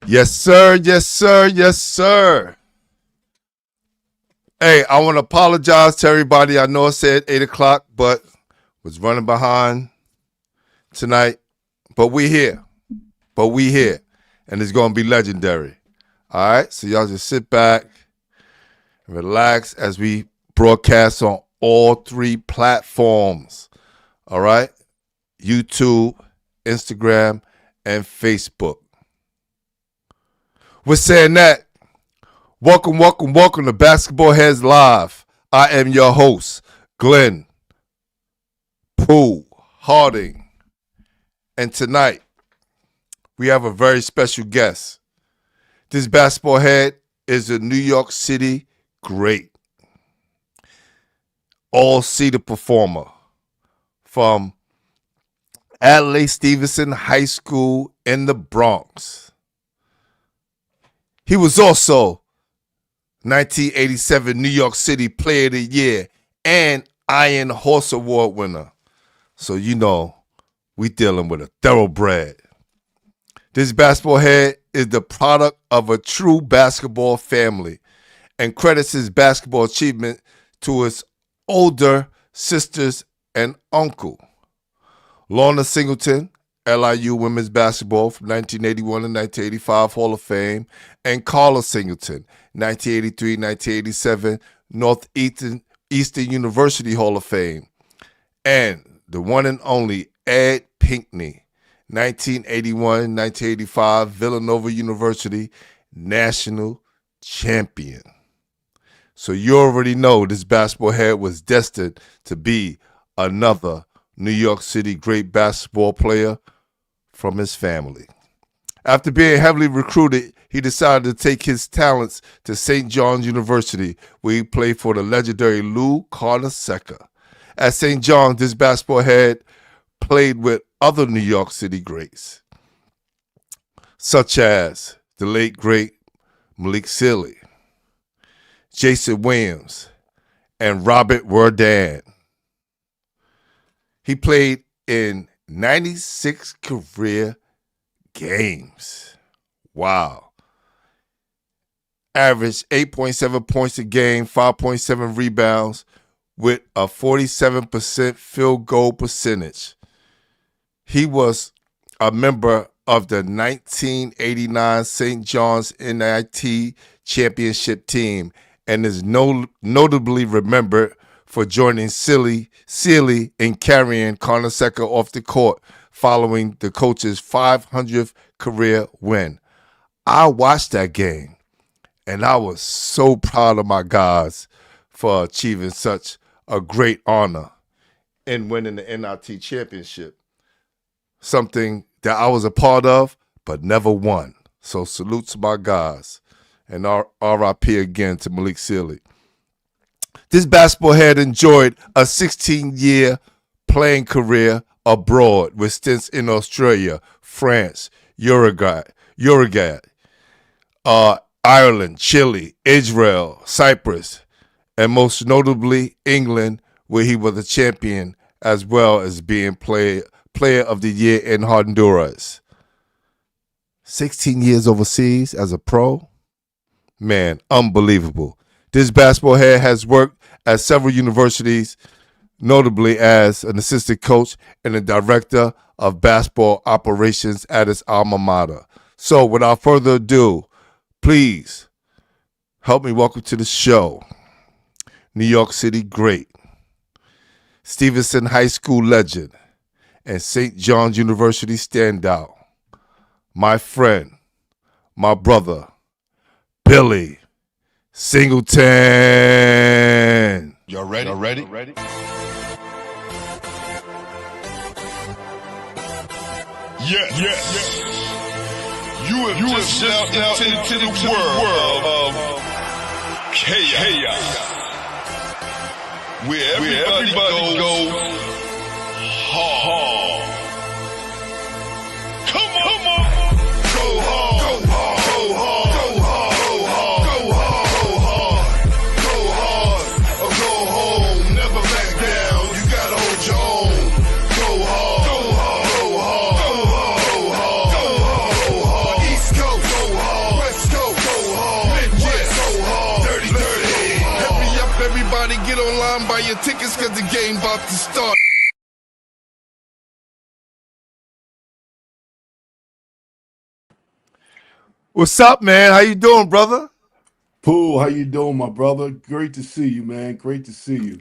Yes, sir. Yes, sir. Yes, sir. Hey, I want to apologize to everybody. I know I said 8 o'clock, but was running behind tonight. But we here. And it's going to be legendary. All right? So y'all just sit back and relax as we broadcast on all three platforms. All right? YouTube, Instagram, and Facebook. We're saying that. Welcome to Basketball Heads Live. I am your host, Glenn Pooh Harding. And tonight, we have a very special guest. This basketball head is a New York City great. All-seater performer from Adlai Stevenson High School in the Bronx. He was also 1987 New York City Player of the Year and Iron Horse Award winner. So you know, we dealing with a thoroughbred. This basketball head is the product of a true basketball family and credits his basketball achievement to his older sisters and uncle. Lorna Singleton, LIU women's basketball from 1981 to 1985 Hall of Fame, and Carla Singleton, 1983-1987 Northeastern University Hall of Fame, and the one and only Ed Pinckney, 1981-1985 Villanova University National Champion. So you already know this basketball head was destined to be another New York City great basketball player from his family. After being heavily recruited, he decided to take his talents to St. John's University, where he played for the legendary Lou Carnesecca. At St. John's, this basketball head played with other New York City greats, such as the late, great Malik Sealy, Jayson Williams, and Robert Werdann. He played in 96 career games. Wow. Averaged 8.7 points a game, 5.7 rebounds, with a 47% field goal percentage. He was a member of the 1989 St. John's NIT Championship team and is notably remembered for joining Sealy in carrying Carnesecca off the court following the coach's 500th career win. I watched that game, and I was so proud of my guys for achieving such a great honor in winning the NIT Championship, something that I was a part of but never won. So salute to my guys, and RIP again to Malik Sealy. This basketball head enjoyed a 16-year playing career abroad with stints in Australia, France, Uruguay, Ireland, Chile, Israel, Cyprus, and most notably England, where he was a champion as well as being player of the year in Honduras. 16 years overseas as a pro? Man, unbelievable. This basketball head has worked at several universities, notably as an assistant coach and a director of basketball operations at his alma mater. So without further ado, please help me welcome to the show, New York City great, Stevenson High School legend, and St. John's University standout, my friend, my brother, Billy Singleton. Y'all ready? Yeah. You have just stepped into the world of chaos, where everybody goes hard. Come on. Go hard. Go home. Never back down. You gotta hold your own. Go hard. East Coast. Go online, buy your tickets cause the game about to start. What's up, man? How you doing, brother? Pooh, how you doing, my brother? Great to see you, man. Great to see you.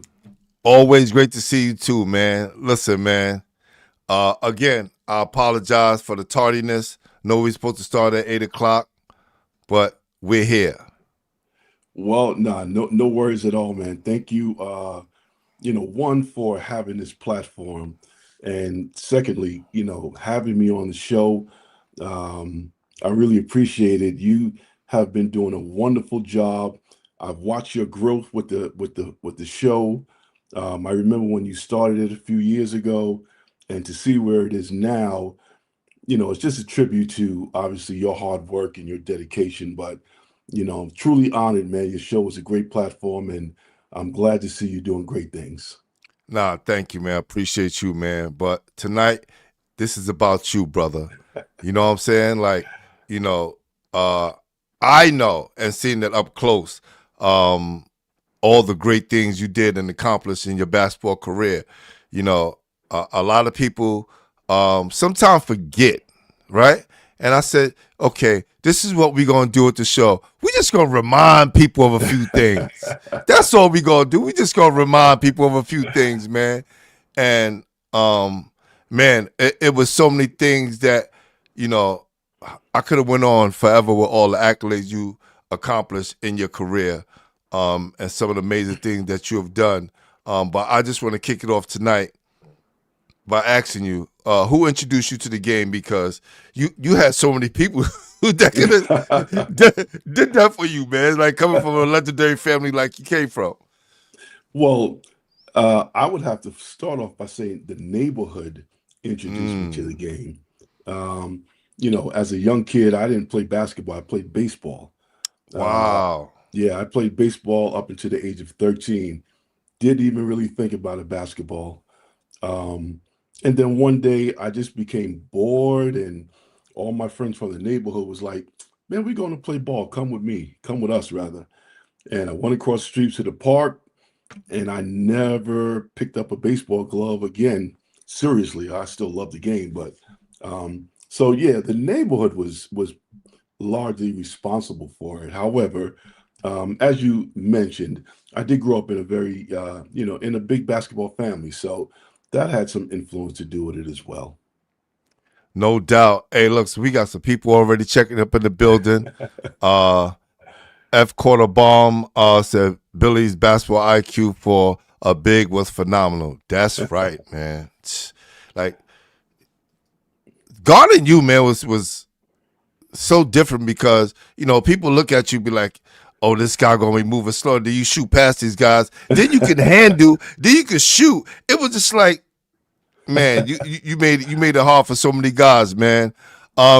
Always great to see you too, man. Listen, man. Again, I apologize for the tardiness. Know we're supposed to start at 8 o'clock, but we're here. Well, no worries at all, man. Thank you. One for having this platform, and secondly, having me on the show. I really appreciate it. You have been doing a wonderful job. I've watched your growth with the show. I remember when you started it a few years ago, and to see where it is now, it's just a tribute to obviously your hard work and your dedication. But, I'm truly honored, man. Your show is a great platform, and I'm glad to see you doing great things. Nah, thank you, man. I appreciate you, man. But tonight, this is about you, brother. You know what I'm saying? Like, you know, uh, I know and seen it up close, all the great things you did and accomplished in your basketball career. A lot of people sometimes forget, right? And I said, okay, this is what we're going to do at the show. We're just going to remind people of a few things. That's all we're going to do. We just going to remind people of a few things, man. And, man, it was so many things that, I could have went on forever with all the accolades you accomplished in your career, and some of the amazing things that you have done. But I just want to kick it off tonight by asking you, who introduced you to the game? Because you had so many people that did that for you, man. Like coming from a legendary family like you came from. Well, I would have to start off by saying the neighborhood introduced me to the game. As a young kid, I didn't play basketball. I played baseball. Uh, Wow. yeah, I played baseball up until the age of 13. Didn't even really think about a basketball. Um, and then one day I just became bored, and all my friends from the neighborhood was like, "Man, we're going to play ball. Come with me. Come with us, rather." And I went across the street to the park, and I never picked up a baseball glove again. Seriously, I still love the game, but so yeah, the neighborhood was largely responsible for it. However, as you mentioned, I did grow up in a very, in a big basketball family, so that had some influence to do with it as well. No doubt. Hey, look, so we got some people already checking up in the building. Uh, F Quarter Bomb said Billy's basketball IQ for a big was phenomenal. That's right, man. Like guarding you, man, was so different because people look at you and be like, "Oh, this guy gonna be moving slow." Then you shoot past these guys. Then you can handle. Then you can shoot. It was just like, man, you made it hard for so many guys, man.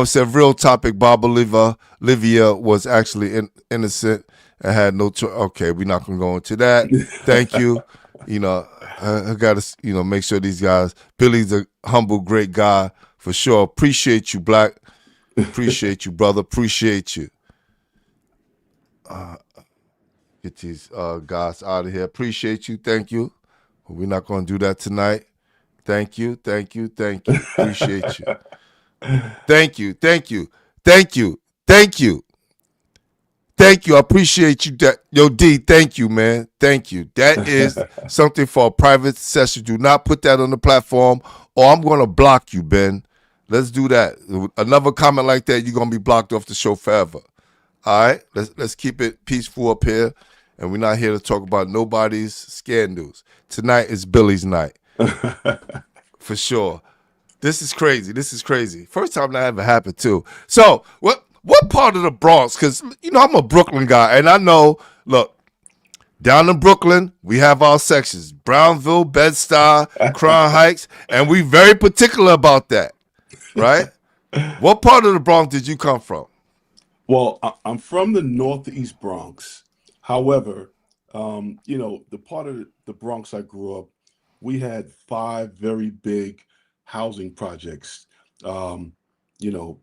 Said real topic. Bob Olivia was actually innocent and had no choice. Okay, we're not gonna go into that. Thank you. I gotta make sure these guys. Billy's a humble, great guy for sure. Appreciate you, Black. Appreciate you, brother. Appreciate you. Get these guys out of here. Appreciate you. Thank you. We're not gonna do that tonight. Thank you. Thank you. Thank you. Appreciate you. Thank you. Thank you. Thank you. Thank you. Thank you. I appreciate you. Yo, D, thank you, man. Thank you. That is something for a private session. Do not put that on the platform or I'm going to block you, Ben. Let's do that. Another comment like that, you're going to be blocked off the show forever. All right? Let's keep it peaceful up here. And we're not here to talk about nobody's scandals. Tonight is Billy's night. For sure. This is crazy. This is crazy. First time that ever happened, too. So, what part of the Bronx? Because, I'm a Brooklyn guy, and I know, look, down in Brooklyn, we have our sections. Brownville, Bed-Stuy, Crown Heights, and we very particular about that, right? What part of the Bronx did you come from? Well, I'm from the Northeast Bronx. However, the part of the Bronx I grew up, we had five very big housing projects. Um,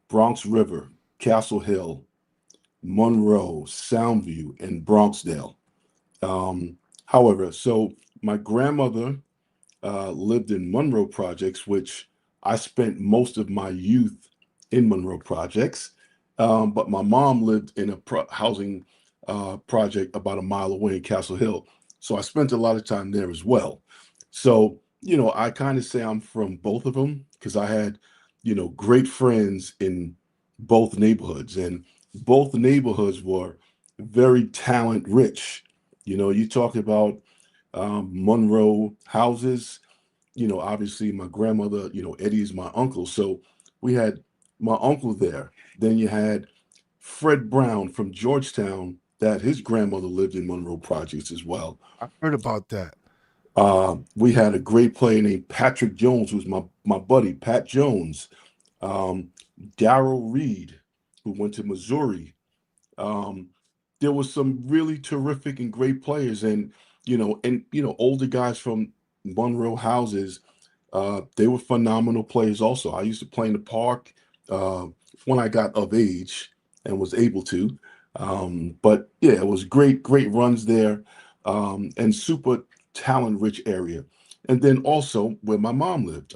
Bronx River, Castle Hill, Monroe, Soundview, and Bronxdale. However, so My grandmother lived in Monroe Projects, which I spent most of my youth in Monroe Projects. But my mom lived in a housing project about a mile away in Castle Hill. So I spent a lot of time there as well. So, I kind of say I'm from both of them because I had, great friends in both neighborhoods, and both neighborhoods were very talent rich. You talk about Monroe houses. Obviously my grandmother, Eddie is my uncle. So we had my uncle there. Then you had Fred Brown from Georgetown, that his grandmother lived in Monroe Projects as well. I heard about that. We had a great player named Patrick Jones, who's my buddy, Pat Jones. Um, Darrell Reed, who went to Missouri. Um, there was some really terrific and great players, and older guys from Monroe houses. They were phenomenal players. Also, I used to play in the park uh, when I got of age and was able to. But yeah, it was great runs there, and super talent rich area. And then also where my mom lived,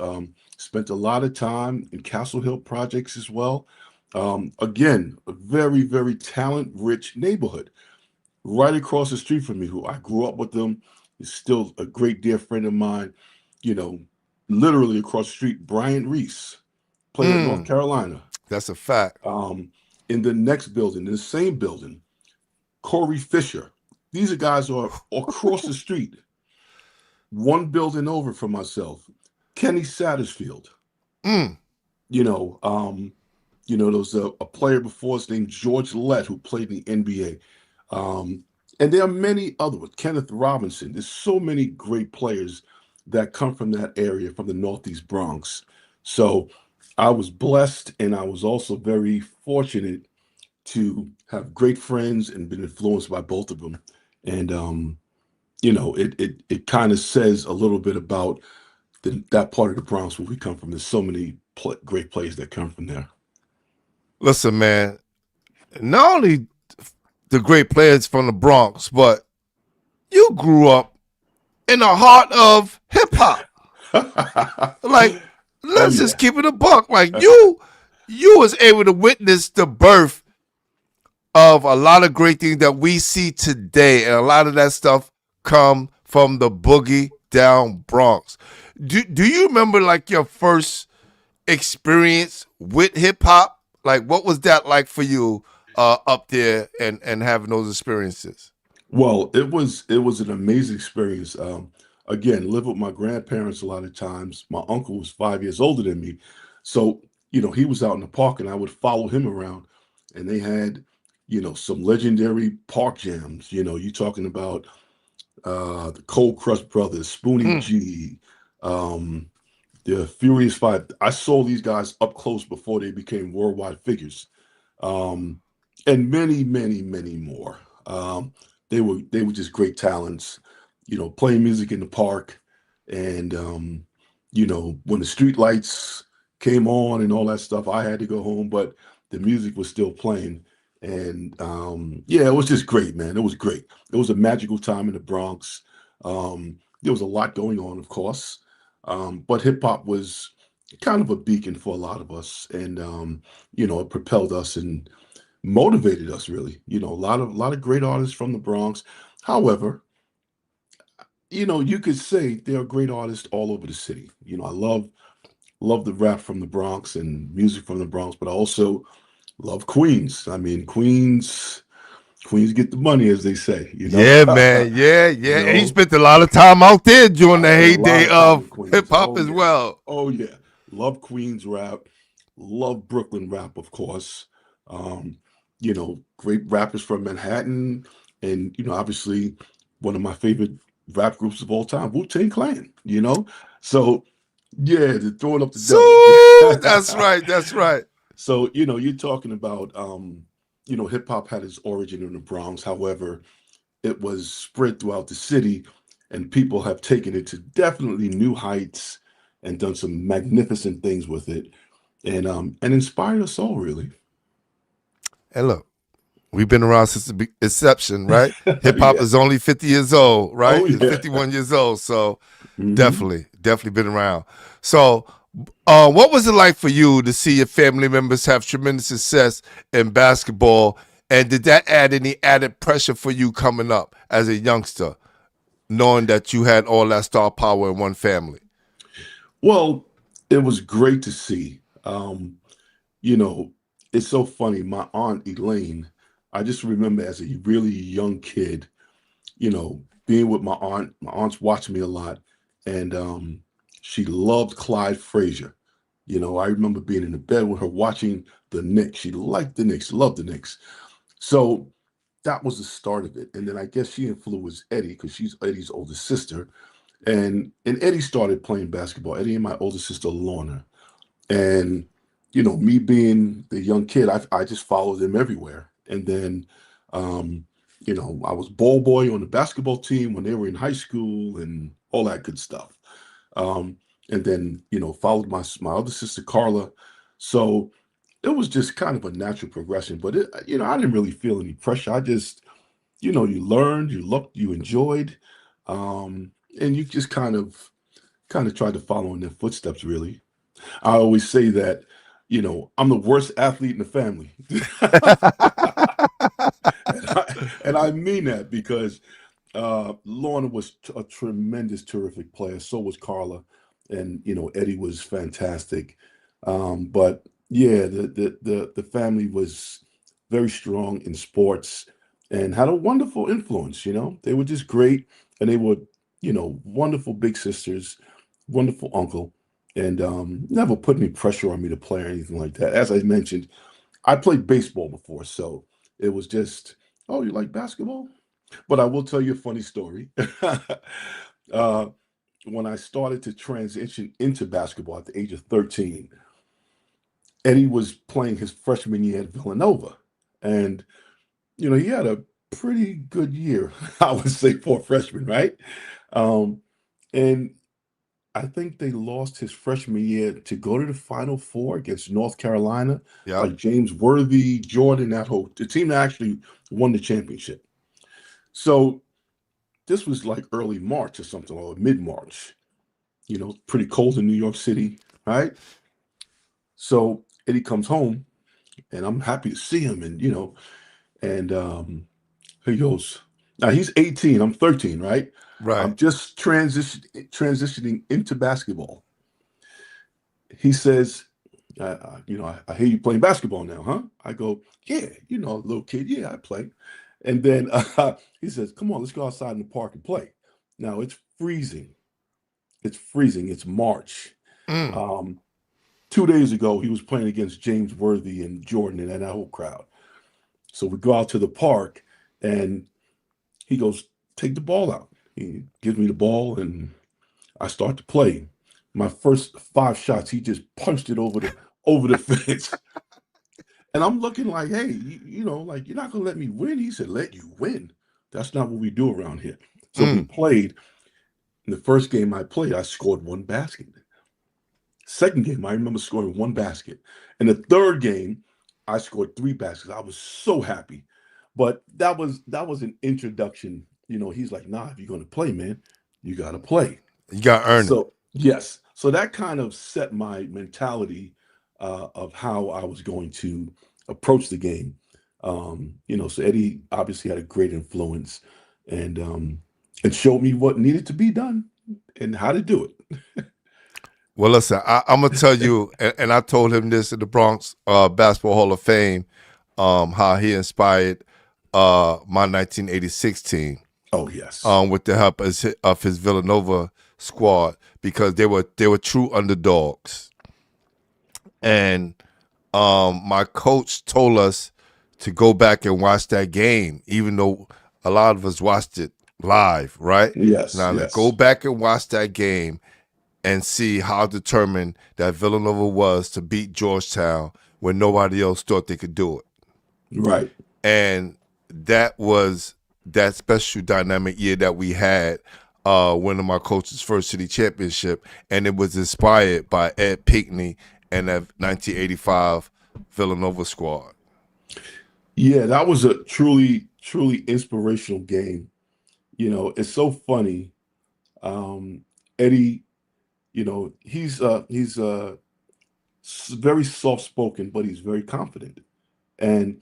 spent a lot of time in Castle Hill projects as well. Again, a very talent rich neighborhood right across the street from me, who I grew up with them, is still a great dear friend of mine. You know, literally across the street, Bryant Reese played at North Carolina. That's a fact. In the next building, in the same building, Corey Fisher. These are guys who are across the street, one building over from myself. Kenny Satterfield. Mm. There was a player before us named George Lett who played in the NBA. And there are many other ones. Kenneth Robinson. There's so many great players that come from that area, from the Northeast Bronx. So I was blessed, and I was also very fortunate to have great friends and been influenced by both of them. And it kind of says a little bit about that part of the Bronx where we come from. There's so many great players that come from there. Listen, man, not only the great players from the Bronx, but you grew up in the heart of hip hop. Like, let's just keep it a buck. Like, you was able to witness the birth of a lot of great things that we see today, and a lot of that stuff come from the boogie down Bronx. Do you remember like your first experience with hip hop? Like, what was that like for you up there and having those experiences? Well, it was an amazing experience. Again, live with my grandparents a lot of times. My uncle was 5 years older than me, so he was out in the park, and I would follow him around, and they had some legendary park jams. You talking about the Cold Crush Brothers, Spoonie G, the Furious Five. I saw these guys up close before they became worldwide figures, and many more. They were just great talents, playing music in the park, and when the street lights came on and all that stuff, I had to go home, but the music was still playing. And yeah, it was just great, man. It was great. It was a magical time in the Bronx. There was a lot going on, of course, but hip hop was kind of a beacon for a lot of us, and it propelled us and motivated us, really. A lot of great artists from the Bronx. However, you could say there are great artists all over the city. I love the rap from the Bronx and music from the Bronx, but I also love Queens. I mean, Queens get the money, as they say. Yeah, man. Yeah. And he know, spent a lot of time out there during I the spent a lot heyday of time of in Queens. hip hop Oh as yeah, well. oh yeah. Love Queens rap. Love Brooklyn rap, of course. Um, great rappers from Manhattan, and obviously one of my favorite rap groups of all time, Wu-Tang Clan. So yeah, to throw it up the So that's devil. right. That's right. So, you're talking about, hip hop had its origin in the Bronx. However, it was spread throughout the city, and people have taken it to definitely new heights and done some magnificent things with it, and inspired us all, really. And look, We've been around since the inception, right? Hip hop Yeah. is only 50 years old, right? Oh It's yeah. 51 years old, so Hmm. definitely been around. So, what was it like for you to see your family members have tremendous success in basketball, and did that add any added pressure for you coming up as a youngster, knowing that you had all that star power in one family? Well, it was great to see. You know, it's so funny. My aunt Elaine, I just remember as a really young kid, being with my aunt. My aunt's watching me a lot, and she loved Clyde Frazier. I remember being in the bed with her watching the Knicks. She liked the Knicks, loved the Knicks. So that was the start of it. And then I guess she influenced Eddie because she's Eddie's older sister. And Eddie started playing basketball. Eddie and my older sister Lorna. And me being the young kid, I just followed them everywhere. And then I was ball boy on the basketball team when they were in high school and all that good stuff. And then followed my other sister Carla. So it was just kind of a natural progression. But I didn't really feel any pressure. I just, you learned, you looked, you enjoyed, and you just kind of tried to follow in their footsteps. Really, I always say that. I'm the worst athlete in the family. And I mean that because Lorna was a tremendous, terrific player. So was Carla, and Eddie was fantastic. But yeah, the family was very strong in sports and had a wonderful influence. They were just great, and they were wonderful big sisters, wonderful uncle, and never put any pressure on me to play or anything like that. As I mentioned, I played baseball before, so it was just, oh, you like basketball? But I will tell you a funny story. uh, when I started to transition into basketball at the age of 13, Eddie was playing his freshman year at Villanova. And, he had a pretty good year, I would say, for a freshman, right? Um, and I think they lost his freshman year to go to the Final Four against North Carolina, Yep. like James Worthy, Jordan, the team that actually won the championship. So this was like early March or something, or mid-March. Pretty cold in New York City, right? So Eddie comes home, and I'm happy to see him, and he goes, now he's 18, I'm 13, right? Right. I'm just transitioning into basketball. He says, I hear you playing basketball now, huh? I go, yeah, little kid, yeah, I play. And then he says, come on, let's go outside in the park and play. Now it's freezing. It's freezing. It's March. Mm. Um, 2 days ago, he was playing against James Worthy and Jordan and that whole crowd. So we go out to the park, and he goes, take the ball out. He gives me the ball, and I start to play. My first 5 shots, he just punched it over the fence. And I'm looking like, hey, like you're not gonna let me win. He said, let you win. That's not what we do around here. So we Mm. played. In the first game I played, I scored one basket. Second game, I remember scoring one basket. In the third game, I scored three baskets. I was so happy. But that was an introduction. He's like, nah, if you're gonna play, man, you gotta play. You got to earn it. So yes, so that kind of set my mentality of how I was going to approach the game. So Eddie obviously had a great influence, and showed me what needed to be done and how to do Well, listen, I'm gonna tell you, and I told him this at the Bronx Basketball Hall of Fame, how he inspired my 1986 team Oh yes. with the help of his Villanova squad because they were true underdogs, and my coach told us to go back and watch that game, even though a lot of us watched it live, right? Yes, Now, go yes. back and watch that game and see how determined that Villanova was to beat Georgetown when nobody else thought they could do it. Right. And that was that special dynamic year that we had, winning my coach's first city championship, and it was inspired by Ed Pinckney and that 1985 Villanova squad. Yeah, that was a truly, truly inspirational game. It's so funny. Um, Eddie, he's very soft spoken, but he's very confident. And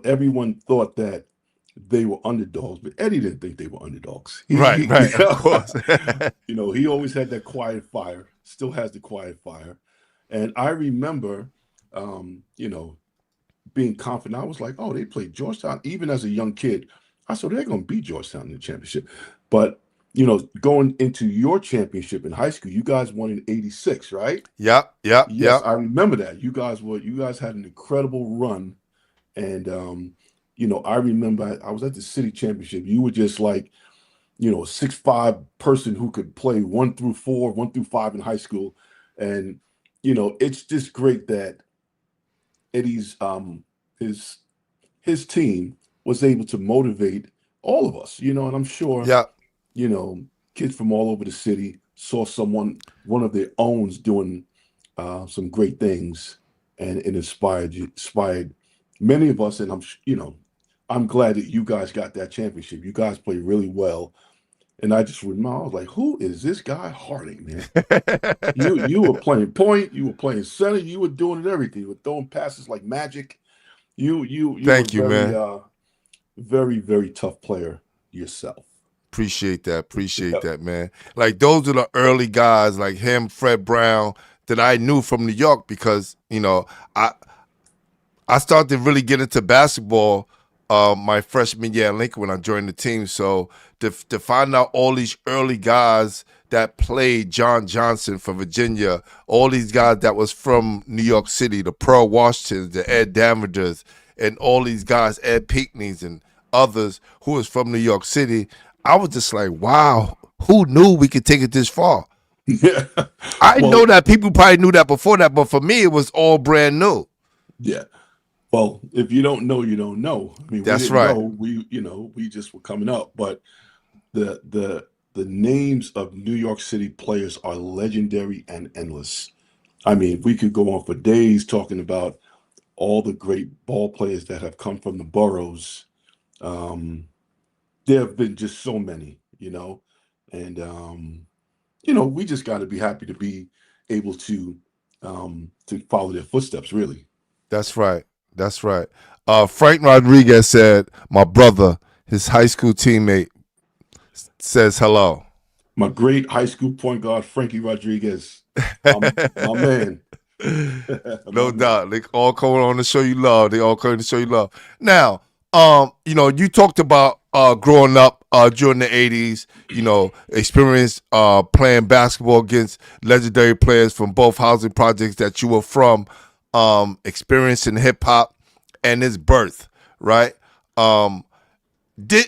everyone thought that they were underdogs, but Eddie didn't think they were underdogs. Right, He right, of course. he always had that quiet fire, still has the quiet fire. And I remember, being confident. I was like, oh, they played Georgetown. Even as a young kid, I said they're going to beat Georgetown in the championship. But, going into your championship in high school, you guys won in '86, right? Yep, yep, Yes, yep. I remember that. You guys had an incredible run. And, I remember I was at the city championship. You were just like, a 6'5" person who could play 1 through 4, 1 through 5 in high school. And, it's just great that Eddie's his his team was able to motivate all of us, and I'm sure, Yep. you know, kids from all over the city saw one of their owns doing some great things, and it inspired many of us. And I'm glad that you guys got that championship. You guys played really well. And I just remember, I was like, who is this guy Harding, man? You were playing point, you were playing center, you were doing it everything. You were throwing passes like magic. You were Thank you, very man. very, very tough player yourself. Appreciate that. Appreciate Yep. that, man. Like those are the early guys like him, Fred Brown, that I knew from New York because, I I started to really get into basketball my freshman year at Lincoln when I joined the team. So to find out all these early guys that played, John Johnson from Virginia, all these guys that was from New York City, the Pearl Washingtons, the Ed Damagers, and all these guys, Ed Pinckneys and others who was from New York City, I was just like, wow, who knew we could take it this far? Yeah. I know Well, that people probably knew that before that, but for me, it was all brand new. yeah. Well, if you don't know, you don't know. I mean, we That's didn't right. know. We just were coming up. But the names of New York City players are legendary and endless. I mean, we could go on for days talking about all the great ball players that have come from the boroughs. Um, there have been just so many, and we just got to be happy to be able to follow their footsteps, really. That's right. That's right. Frank Rodriguez said, my brother, his high school teammate, says hello. My great high school point guard, Frankie Rodriguez, my man, No my man. doubt. They all coming on to show you love. They all coming to show you love. Now, you talked about growing up during the 80s, experience playing basketball against legendary players from both housing projects that you were from, experiencing hip hop and its birth, right? Um, did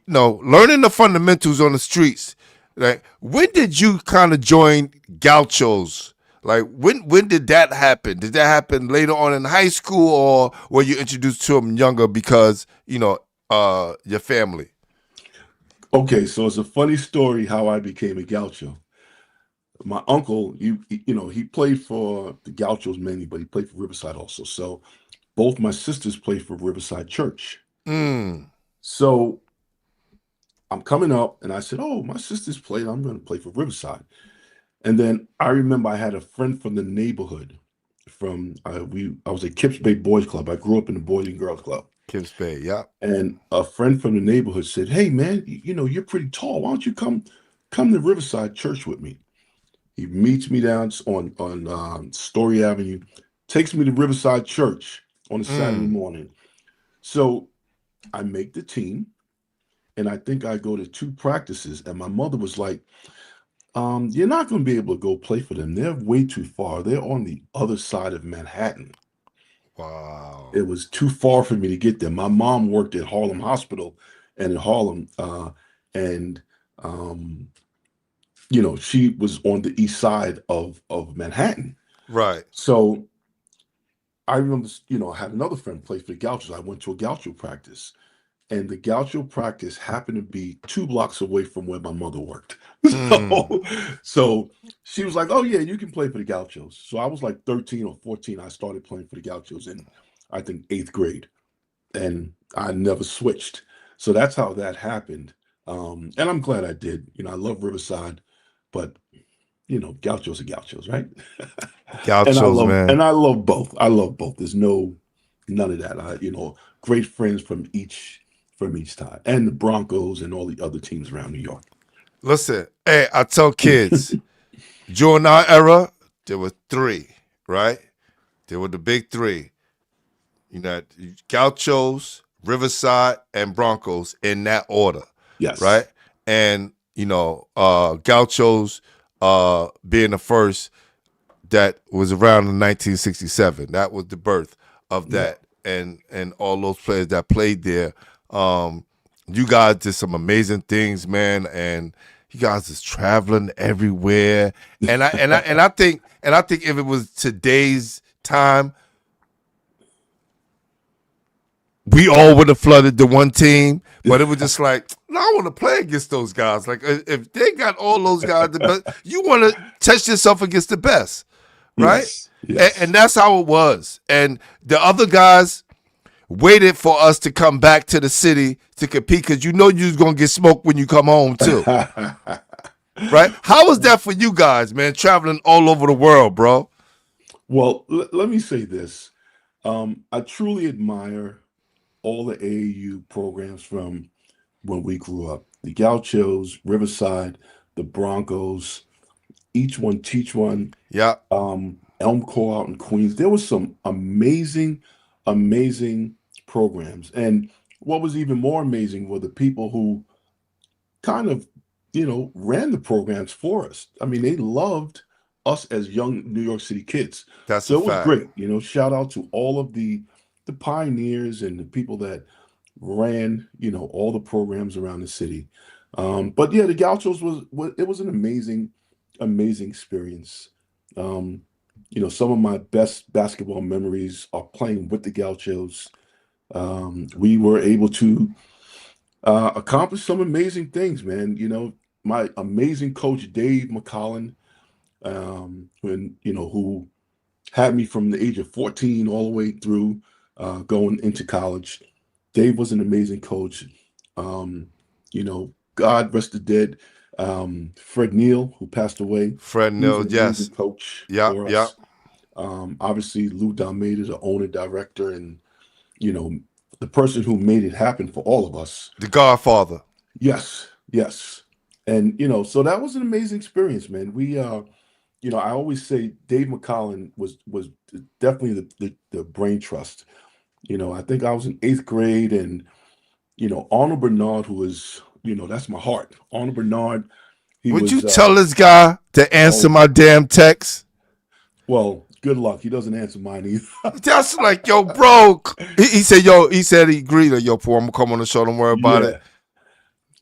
learning the fundamentals on the streets? Like, when did you kind of join gauchos? Like, when did that happen? Did that happen later on in high school, or were you introduced to them younger because your family? Okay, so it's a funny story how I became a gaucho. My uncle, he played for the Gauchos mainly, but he played for Riverside also. So both my sisters played for Riverside Church. Mm, So I'm coming up, and I said, "Oh, my sisters played. I'm going to play for Riverside." And then I remember I had a friend from the neighborhood. I was at Kips Bay Boys Club. I grew up in the Boys and Girls Club, Kips Bay, yeah. and a friend from the neighborhood said, "Hey, man, you're pretty tall. Why don't you come to Riverside Church with me?" He meets me down on Story Avenue, takes me to Riverside Church on a Saturday Mm, morning. So I make the team, and I think I go to 2 practices, and my mother was like, you're not going to be able to go play for them. They're way too far. They're on the other side of Manhattan. wow. It was too far for me to get there. My mom worked at Harlem Hospital and in Harlem, and um, she was on the east side of Manhattan. Right. So I remember, I had another friend play for the Gauchos. I went to a Gaucho practice, and the Gaucho practice happened to be 2 blocks away from where my mother worked. Mm, So she was like, "Oh yeah, you can play for the Gauchos." So I was like 13 or 14. I started playing for the Gauchos in, I think, 8th grade. and I never switched. So that's how that happened. And I'm glad I did. I love Riverside, but Gauchos are Gauchos, right? and I Gauchos, love man. and I love both. I love both. There's none of that. Great friends from each time, and the Broncos and all the other teams around New York. Listen, hey, I tell kids, during our era, there were three, right? There were the big three. Gauchos, Riverside, and Broncos in that order, Yes. right? And, Gauchos being the first that was around in 1967. That was the birth of that. And all those players that played there. You guys did some amazing things, man, and you guys is traveling everywhere. And I think if it was today's time, we all would have flooded the one team, but it was just like, no, I want to play against those guys. Like, if they got all those guys, the best, you want to test yourself against the best, right? Yes. And that's how it was. And the other guys waited for us to come back to the city to compete because you was going to get smoked when you come home, too. Right? How was that for you guys, man, traveling all over the world, bro? Well, let me say this. I truly admire all the AAU programs from when we grew up. The Gauchos, Riverside, the Broncos, each one teach one. Yeah. Elm Core out in Queens. There was some amazing programs. And what was even more amazing were the people who kind of, ran the programs for us. I mean, they loved us as young New York City kids. That's So a it was fact. great. Shout out to all of the pioneers and the people that ran, all the programs around the city. But yeah, the Gauchos was an amazing experience. Some of my best basketball memories are playing with the Gauchos. We were able to accomplish some amazing things, man. My amazing coach, Dave McCollin, who had me from the age of 14 all the way through going into college. Dave was an amazing coach. God rest the dead. Fred Neal, who passed away. Fred Neal, yes. Coach for us. Obviously, Lou Dalmeda, the owner, director, and, the person who made it happen for all of us. The Godfather. Yes. And, so that was an amazing experience, man. We, I always say Dave McCollin was definitely the brain trust. I think I was in 8th grade, and, Arnold Bernard, who was, that's my heart. Arnold Bernard. Would you tell this guy to answer my damn text? Well, good luck. He doesn't answer mine either. That's like, yo, bro. He said he agreed. Yo, Paul, I'm gonna come on the show. Don't worry about it.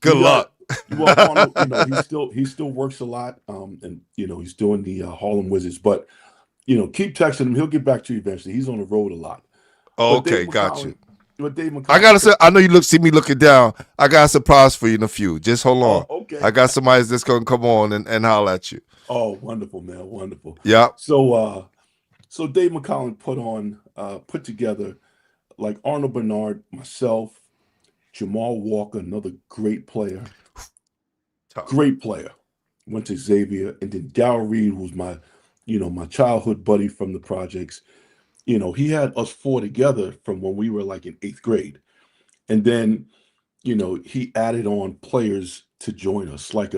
Good luck. Well, Arnold, he still works a lot. And he's doing the Harlem Wizards. But keep texting him. He'll get back to you eventually. He's on the road a lot. Oh, okay, got you. But Dave McCollin, I gotta say, I know you see me looking down. I got a surprise for you in a few. Just hold on. Oh, okay. I got somebody that's gonna come on and holler at you. Oh, wonderful, man, wonderful. Yeah. So Dave McCollin put together, like, Arnold Bernard, myself, Jamal Walker, another great player. Great player. Went to Xavier, and then Darryl Reed, who's my childhood buddy from the projects. He had us four together from when we were like in 8th grade. And then, he added on players to join us, like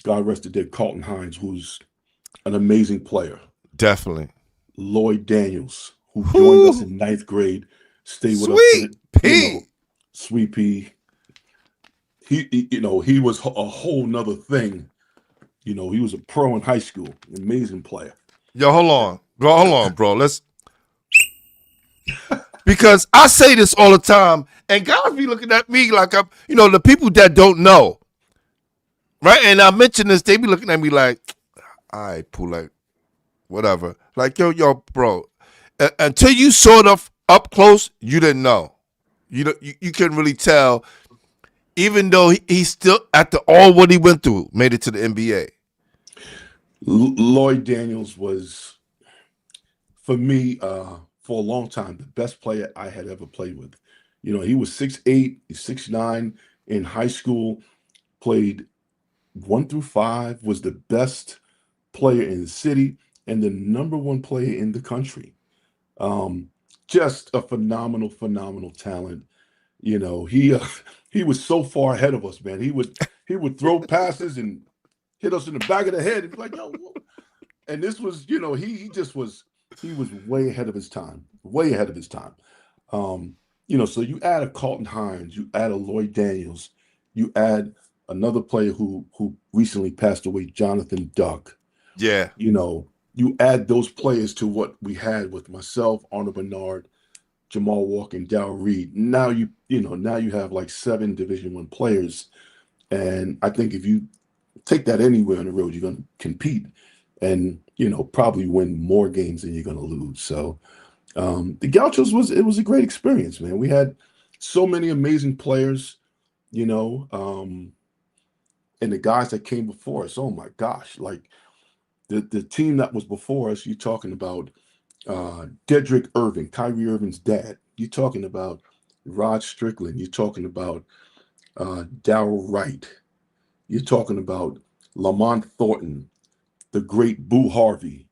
God rest the dead, Carlton Hines, who's an amazing player. Definitely. Lloyd Daniels, who joined us in 9th grade, stayed with us. Sweet P. Sweet P. He was a whole nother thing. He was a pro in high school. Amazing player. Yo, hold on, bro. Let's because I say this all the time, and guys be looking at me like I'm, the people that don't know, right? And I mention this, they be looking at me like, all right, Pooh, like, whatever. Like, yo, bro. Until you sort of up close, you didn't know. You couldn't really tell, even though he's still, after all what he went through, made it to the NBA. Lloyd Daniels was, for me, for a long time, the best player I had ever played with. You know, he was 6'8", 6'9" in high school, played 1 through 5, was the best player in the city and the #1 player in the country. Um, just a phenomenal, phenomenal talent. You know, he was so far ahead of us, man. He would throw passes and hit us in the back of the head and be like, yo, whoa. And this was, you know, he was way ahead of his time, way ahead of his time. You know, so you add a Carlton Hines, you add a Lloyd Daniels, you add another player who recently passed away, Jonathan Duck. Yeah. You know, you add those players to what we had with myself, Arnold Bernard, Jamal Walker, and Darrell Reed. Now now you have like 7 Division I players, and I think if you take that anywhere on the road, you're going to compete, and probably win more games than you're going to lose. So the Gauchos was a great experience, man. We had so many amazing players, and the guys that came before us. Oh my gosh, like the team that was before us. You're talking about Dedrick Irving, Kyrie Irving's dad. You're talking about Rod Strickland. You're talking about Darrell Wright. You're talking about Lamont Thornton, the great Boo Harvey.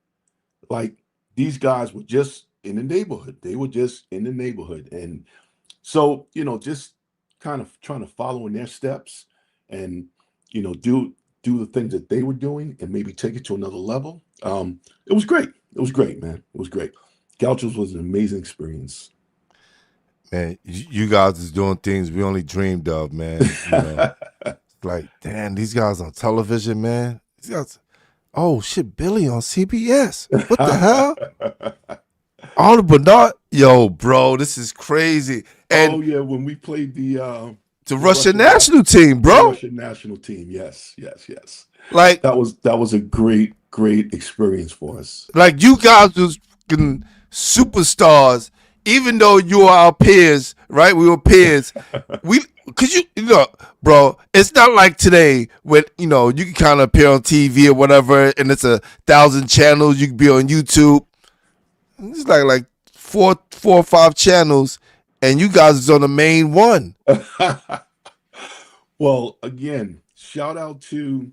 Like, these guys were just in the neighborhood. They were just in the neighborhood. And so, just kind of trying to follow in their steps and, do the things that they were doing and maybe take it to another level. It was great. It was great, man. It was great. Gauchos was an amazing experience. Man, you guys is doing things we only dreamed of, man. Like, damn, these guys on television, man. These guys, oh shit, Billy on CBS. What the hell? Arnold Bernard, yo, bro, this is crazy. And oh yeah, when we played the Russian national team, bro. Russian national team, yes. Like, that was a great experience for us. Like, you guys was superstars, even though you are our peers, right? We were peers. Cause bro, it's not like today when, you can kind of appear on TV or whatever, and it's 1,000 channels. You can be on YouTube. It's like four or five channels, and you guys is on the main one. Well, again, shout out to,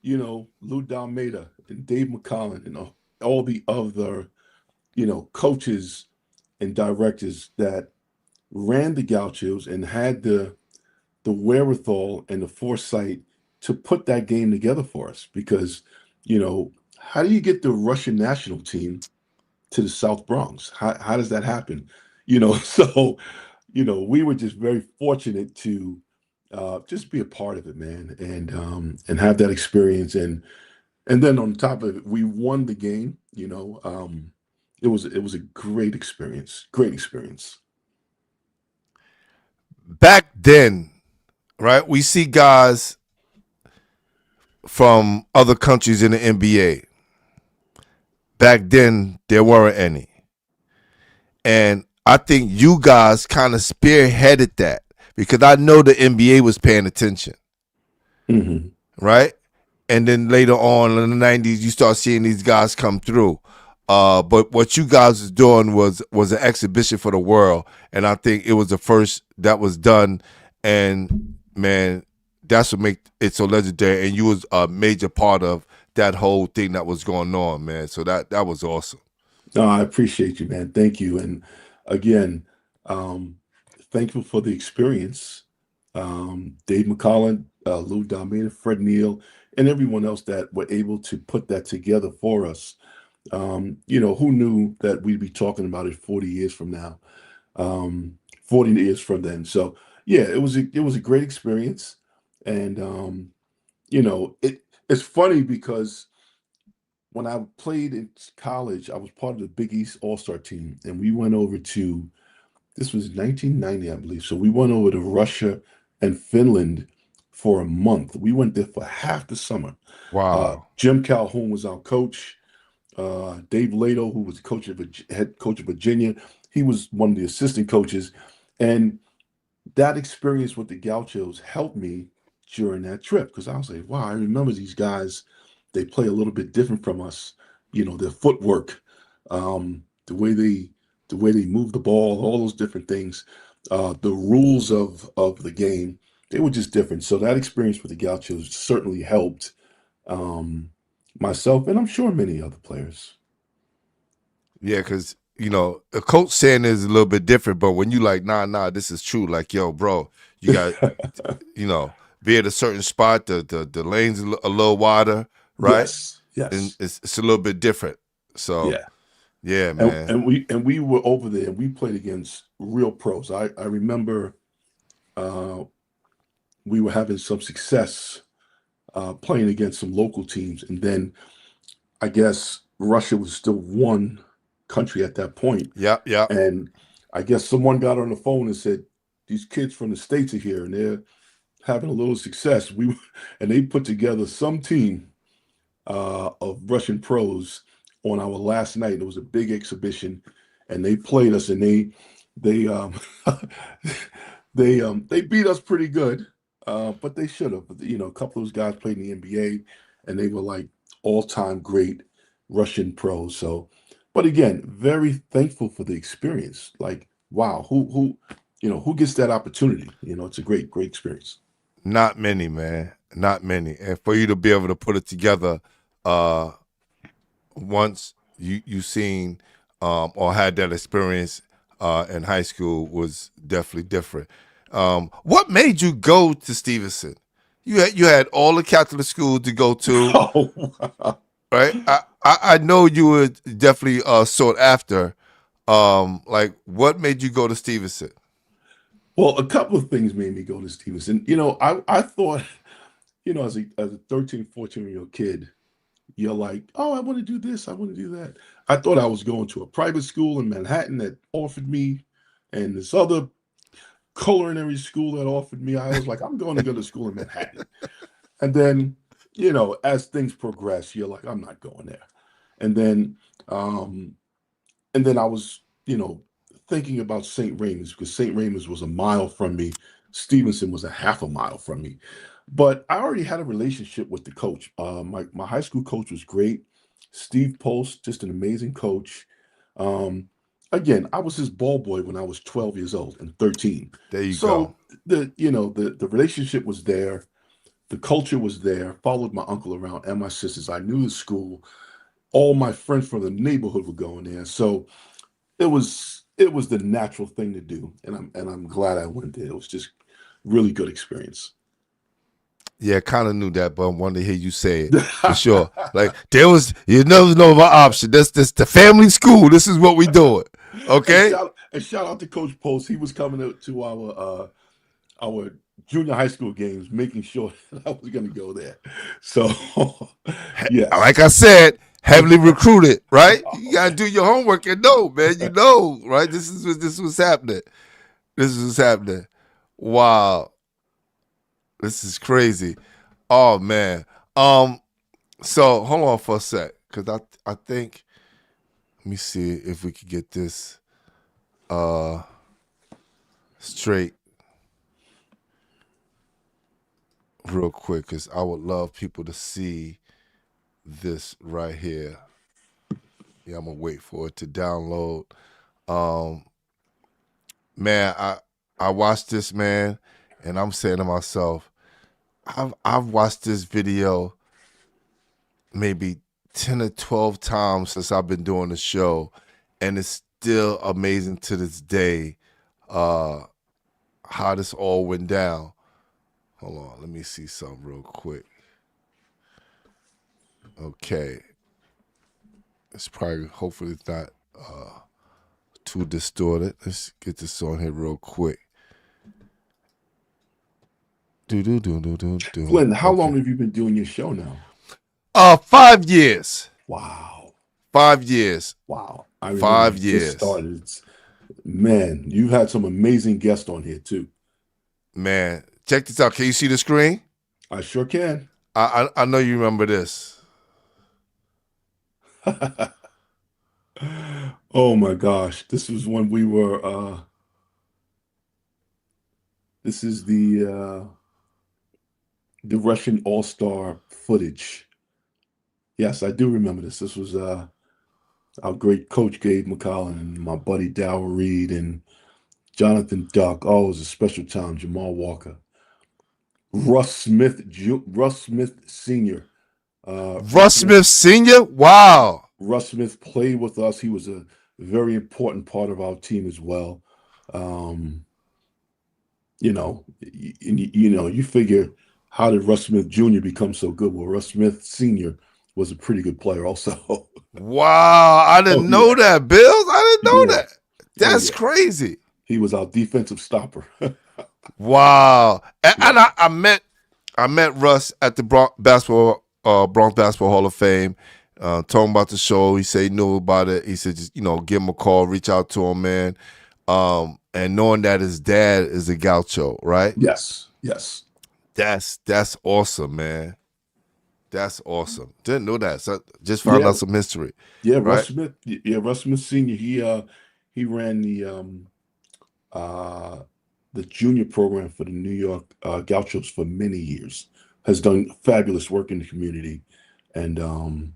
Lou Dalmeda and Dave McCollin and all the other, coaches and directors that ran the Gauchos and had the wherewithal and the foresight to put that game together for us. Because, how do you get the Russian national team to the South Bronx? How does that happen? So, we were just very fortunate to just be a part of it, man, and have that experience. And then on top of it, we won the game. It was a great experience. Great experience. Back then, right, we see guys from other countries in the NBA. Back then, there weren't any. And I think you guys kind of spearheaded that, because I know the NBA was paying attention. Mm-hmm. Right? And then later on in the 90s, you start seeing these guys come through. But what you guys was doing was an exhibition for the world. And I think it was the first that was done. And, man, that's what makes it so legendary. And you was a major part of that whole thing that was going on, man. So that was awesome. No, I appreciate you, man. Thank you. And again, thankful for the experience. Dave McCollin, Lou Dalmeda, Fred Neal, and everyone else that were able to put that together for us. Who knew that we'd be talking about it 40 years from now, 40 years from then. So yeah, it was a great experience. And, it's funny because when I played in college, I was part of the Big East All-Star team, and we went over to, this was 1990, I believe. So we went over to Russia and Finland for a month. We went there for half the summer. Wow. Jim Calhoun was our coach. Dave Lato, who was head coach of Virginia, he was one of the assistant coaches. And that experience with the Gauchos helped me during that trip, because I was like, wow, I remember these guys. They play a little bit different from us. Their footwork, the way they the way they move the ball, all those different things, the rules of the game, they were just different. So that experience with the Gauchos certainly helped um, myself, and I'm sure many other players. Yeah, because a coach saying is a little bit different, but when you like, nah, this is true. Like, yo, bro, you got, be at a certain spot. The lanes a little wider, right? Yes, And yes, it's a little bit different. So yeah. yeah, And man. and we were over there and we played against real pros. I remember uh, we were having some success playing against some local teams, and then I guess Russia was still one country at that point, Yep. and I guess someone got on the phone and said, "These kids from the States are here and they're having a little success." And they put together some team of Russian pros on our last night. It was a big exhibition, and they played us, and they they beat us pretty good, but they should have. A couple of those guys played in the NBA, and they were like all-time great Russian pros. So, but again, very thankful for the experience. Like, wow, who gets that opportunity? It's a great experience. Not many, man. Not many. And for you to be able to put it together, uh, once you seen or had that experience in high school was definitely different. What made you go to Stevenson? You had all the Catholic schools to go to, Oh, right? I know you were definitely sought after. Like, what made you go to Stevenson? well, a couple of things made me go to Stevenson. I thought, as a 13, 14-year-old kid, you're like, oh, I want to do this, I want to do that. I thought I was going to a private school in Manhattan that offered me, and this other culinary school that offered me. I was like, I'm going to go to school in Manhattan. And then, as things progress, you're like, I'm not going there. And then, um, and then I was, thinking about St. Raymond's because St. Raymond's was a mile from me. Stevenson was a half a mile from me. But I already had a relationship with the coach. My high school coach was great. Steve Post, just an amazing coach. Um, Again, I was his ball boy when I was 12 years old and 13. There you go. So the relationship was there. The culture was there. Followed my uncle around and my sisters. I knew the school. All my friends from the neighborhood were going there. So it was the natural thing to do, and I'm glad I went there. It was just really good experience. Yeah, kind of knew that, but I wanted to hear you say it for sure. Like you never know of an option. This the family school. This is what we doing. and Okay. shout out to Coach Post. He was coming to our junior high school games, making sure that I was going to go there. So Like yes, I said, heavily recruited. Right. You gotta do your homework and know, man. You know, right? This was happening. This was happening. Wow. This is crazy. Oh man. So hold on for a sec, because I think, let me see if we could get this straight real quick, because I would love people to see this right here. Yeah, I'm gonna wait for it to download. Um, man, I watched this, man, and I'm saying to myself, I've watched this video maybe 10 or 12 times since I've been doing the show, and it's still amazing to this day how this all went down. Hold on, let me see something real quick. Okay. It's probably, hopefully it's not too distorted. Let's get this on here real quick. Do. Glenn, how Okay. long have you been doing your show now? 5 years. Wow, 5 years. wow. I remember you Five just years. started. Man, you've had some amazing guests on here too. Man, check this out. Can you see the screen? I sure can. I know you remember this. Oh my gosh. This was when we were this is the Russian All-Star footage. Yes, I do remember this. This was our great coach Gabe McCollum, and my buddy Dow Reed, and Jonathan Duck. Oh, it was a special time. Jamal Walker, Russ Smith Sr. Russ Smith Sr. Wow. Russ Smith played with us. He was a very important part of our team as well. Um, you figure, how did Russ Smith Jr. become so good? Well, Russ Smith Sr. was a pretty good player also. Wow. I Oh didn't know yeah, that, Bills. I didn't know yeah, that. oh That's yeah. crazy. He was our defensive stopper. Wow. And Yeah. I met Russ at the Bronx Basketball Hall of Fame. Told him about the show. He said he knew about it. He said, just, give him a call, reach out to him, man. And knowing that his dad is a gaucho, right? Yes. Yes. That's awesome, man. That's awesome. Didn't know that. So just found Yeah. out some history, Yeah. right? Russ Smith. Yeah. Russ Smith Senior. He ran uh the junior program for the New York Gauchos for many years. Has done fabulous work in the community, and and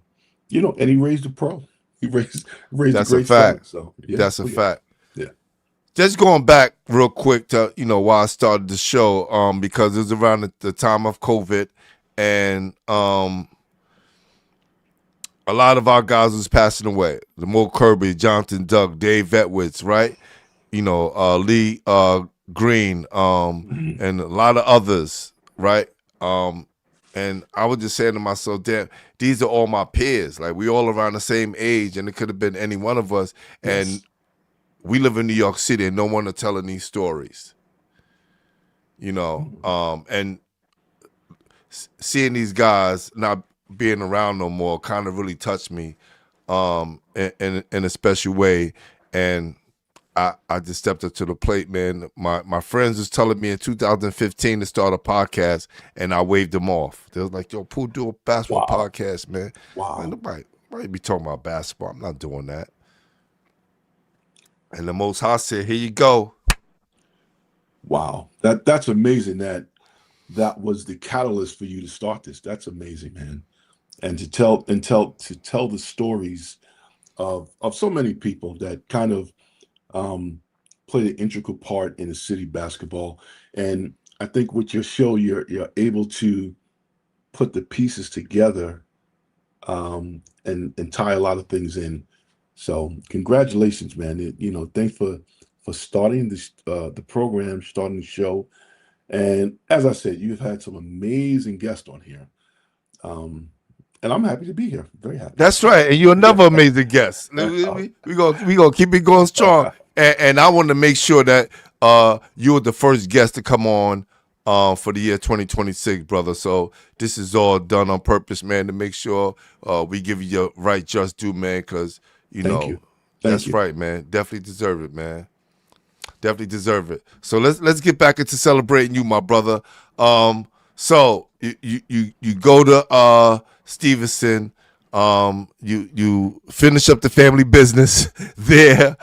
he raised a pro. He raised a That's a great son. fact. So yeah. That's a Oh yeah. fact. Yeah. Just going back real quick to why I started the show, because it was around the time of COVID, and a lot of our guys was passing away. Lamore Kirby, Jonathan Duck, Dave Vetwitz, right? Lee Green, Mhm. and a lot of others, right? And I was just saying to myself, damn, these are all my peers. Like, we all around the same age, and it could have been any one of us. And Yes. we live in New York City, and no one are telling these stories, and seeing these guys not being around no more kind of really touched me, in a special way. And I just stepped up to the plate, man. My friends was telling me in 2015 to start a podcast, and I waved them off. They was like, "Yo, Pooh, do a basketball Wow. podcast, man." Like, Wow. nobody be talking about basketball. I'm not doing that. And the Most High said, "Here you go." Wow. That's amazing. That was the catalyst for you to start this. That's amazing, man. And to tell the stories of so many people that kind of um, played an integral part in the city basketball. And I think with your show, you're able to put the pieces together, and tie a lot of things in. So congratulations, man. Thanks for starting the program, starting the show. And as I said, you've had some amazing guests on here. Um, and I'm happy to be here. Very happy. That's right, and you're Yeah. another amazing guest. We gonna keep it going strong, and I want to make sure that you were the first guest to come on for the year 2026, brother. So this is all done on purpose, man, to make sure we give you your right just due, man. Because Thank you. Thank that's you. right, man. Definitely deserve it, man. Definitely deserve it. So let's get back into celebrating you, my brother. So you go to Stevenson. You finish up the family business there.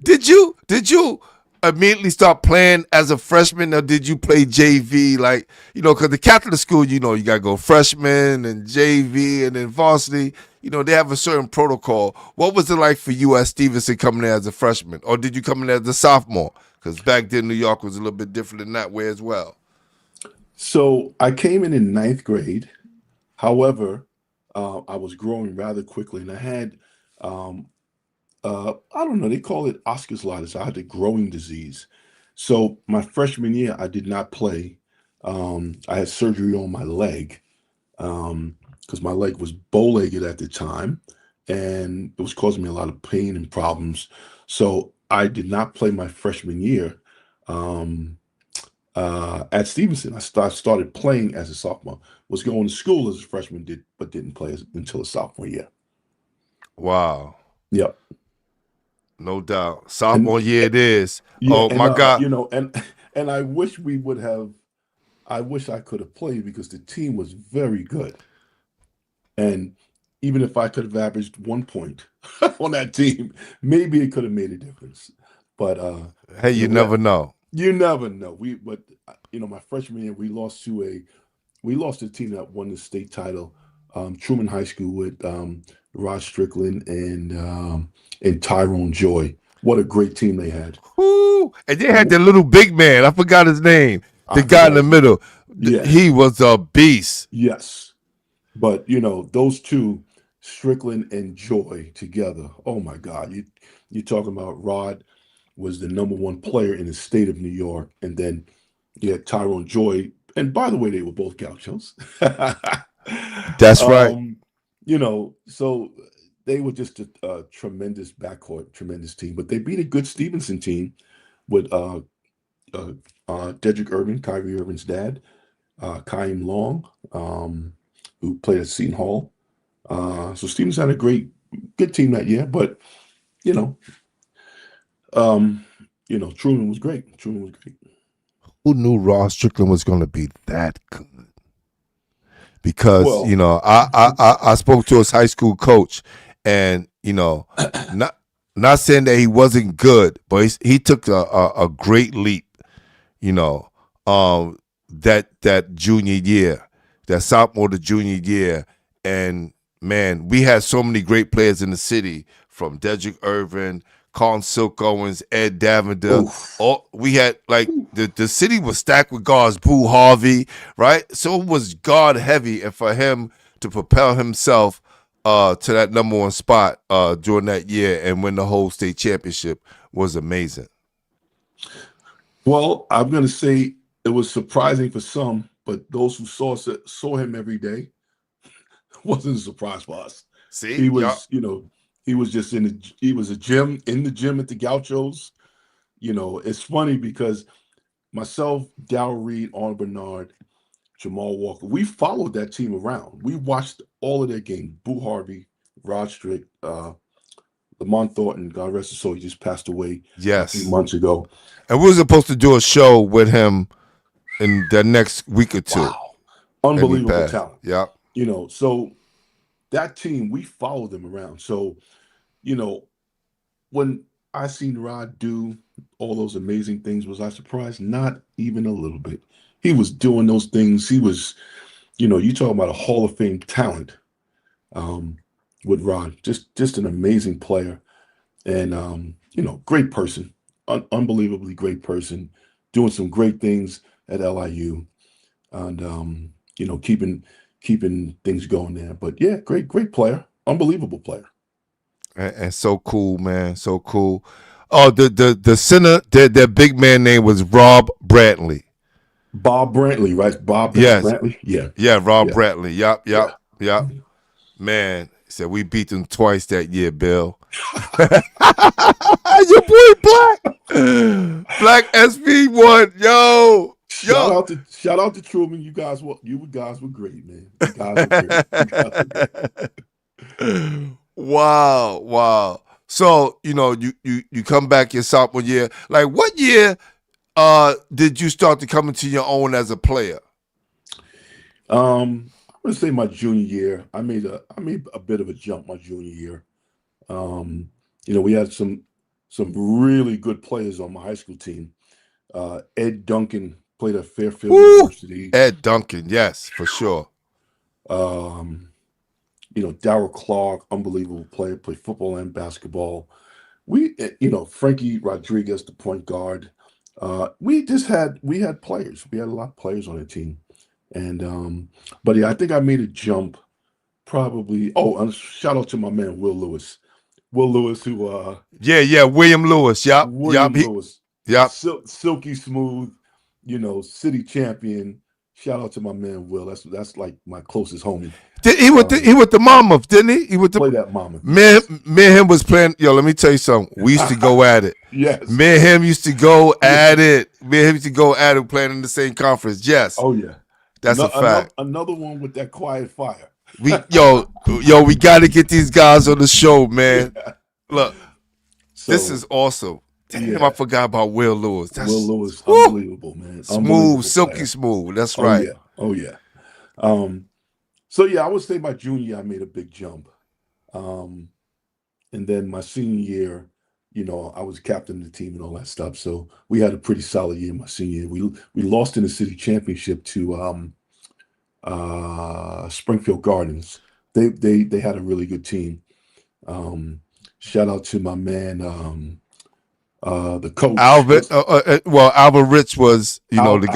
Did you immediately start playing as a freshman, or did you play JV? Like, because the Catholic school, you gotta go freshman and JV and then varsity. They have a certain protocol. What was it like for you at Stevenson coming in as a freshman, or did you come in as a sophomore? Because back then New York was a little bit different in that way as well. So I came in ninth grade. However, I was growing rather quickly, and I had, I don't know, they call it Oscar's. I had the growing disease. So my freshman year, I did not play. I had surgery on my leg, because my leg was bow-legged at the time, and it was causing me a lot of pain and problems. So I did not play my freshman year. Um, at Stevenson. Started playing as a sophomore. Was going to school as a freshman, but didn't play until a sophomore year. Wow, Yep. no doubt. And Sophomore year it is. yeah, Oh and my God. and I wish we would have. I wish I could have played because the team was very good. And even if I could have averaged 1 point on that team, maybe it could have made a difference. But Hey, you we never know. you never know. My freshman year we lost to a team that won the state title Truman High School with Rod Strickland and Tyrone Joy. What a great team they had. Woo! And they had the little big man. I forgot his name. The I guy in the forgot. middle. Yes, He was a beast. yes. But those two, Strickland and Joy together. Oh my God! You talking about Rod was the number one player in the state of New York, and then you had Tyrone Joy. And by the way, they were both Gauchos. That's right. So they were just a tremendous backcourt, tremendous team. But they beat a good Stevenson team with Dedrick Irvin, Kyrie Irvin's dad, Kaim Long, who played at Seton Hall. So Stevenson had a good team that year. But you know, Truman was great. Truman was great. Who knew Ross Strickland was going to be that good? Because Well, I spoke to his high school coach, and not saying that he wasn't good, but he took a great leap. That junior year, that sophomore to junior year, and man, we had so many great players in the city, from Dedrick Irvin, Carl Silk Owens, Ed Davender. oof. We had like the city was stacked with guards, Boo Harvey, right? So it was guard heavy, and for him to propel himself to that number one spot during that year and win the whole state championship was amazing. Well, I'm going to say it was surprising for some, but those who saw him every day wasn't a surprise for us. See, He yeah, was, he was just he was in the gym at the Gauchos. It's funny because myself, Darrell Reed, Arnold Bernard, Jamal Walker, we followed that team around. We watched all of their games. Boo Harvey, Rod Strick, Lamont Thornton, God rest his soul, he just passed away a few yes. months ago. And we were supposed to do a show with him in the next week or two, Wow. and he Unbelievable passed. talent. Yep. So that team, we followed them around. So, when I seen Rod do all those amazing things, was I surprised? Not even a little bit. He was doing those things. He was, you talking about a Hall of Fame talent with Rod. Just an amazing player, and great person, unbelievably great person, doing some great things at LIU, and keeping things going there. But yeah, great player, unbelievable player. And so cool, man, so cool. Oh, the center, their big man name was Rob Brantley. Bob Brantley, right? Bob Yes, Brantley. Yeah, yeah, Rob yeah, Brantley. Yep, yeah. yep, yep. Man, he said we beat them twice that year, Bill. Your boy Black SB1, yo. Shout out to Truman. You guys were great, man. You guys were great. You guys were great. Wow. So, you come back your sophomore year. Like, what year did you start to come into your own as a player? I'm gonna say my junior year. I made a bit of a jump my junior year. We had some really good players on my high school team. Ed Duncan played at Fairfield Woo! University. Ed Duncan, yes, for sure. Darrell Clark, unbelievable player, played football and basketball. Frankie Rodriguez, the point guard. We had players. We had a lot of players on the team. And but yeah, I think I made a jump probably. Oh, and shout out to my man Will Lewis. Will Lewis, who Yeah, William Lewis. Yep. William Lewis, Yep. silky smooth, city champion. Shout out to my man Will. That's like my closest homie. He with the Monmouth, didn't he? He with the Play that mama. me and him was playing. Yo, let me tell you something. We used to go at it. Yes. Me and him used to go at it. Me and him used to go at it, playing in the same conference. Yes. Oh yeah. That's a fact. Another one with that quiet fire. We got to get these guys on the show, man. Yeah. Look, So, this is awesome. Damn, yeah. I forgot about Will Lewis. That's Will Lewis, woo, unbelievable, man. smooth, Unbelievable silky player. smooth. That's Oh right. yeah. Oh yeah. So yeah, I would say my junior year I made a big jump. And then my senior year, I was captain of the team and all that stuff. So we had a pretty solid year my senior year. We lost in the city championship to Springfield Gardens. They had a really good team. Shout out to my man, the coach. Albert, well, Albert Rich was, the guy Al Rich,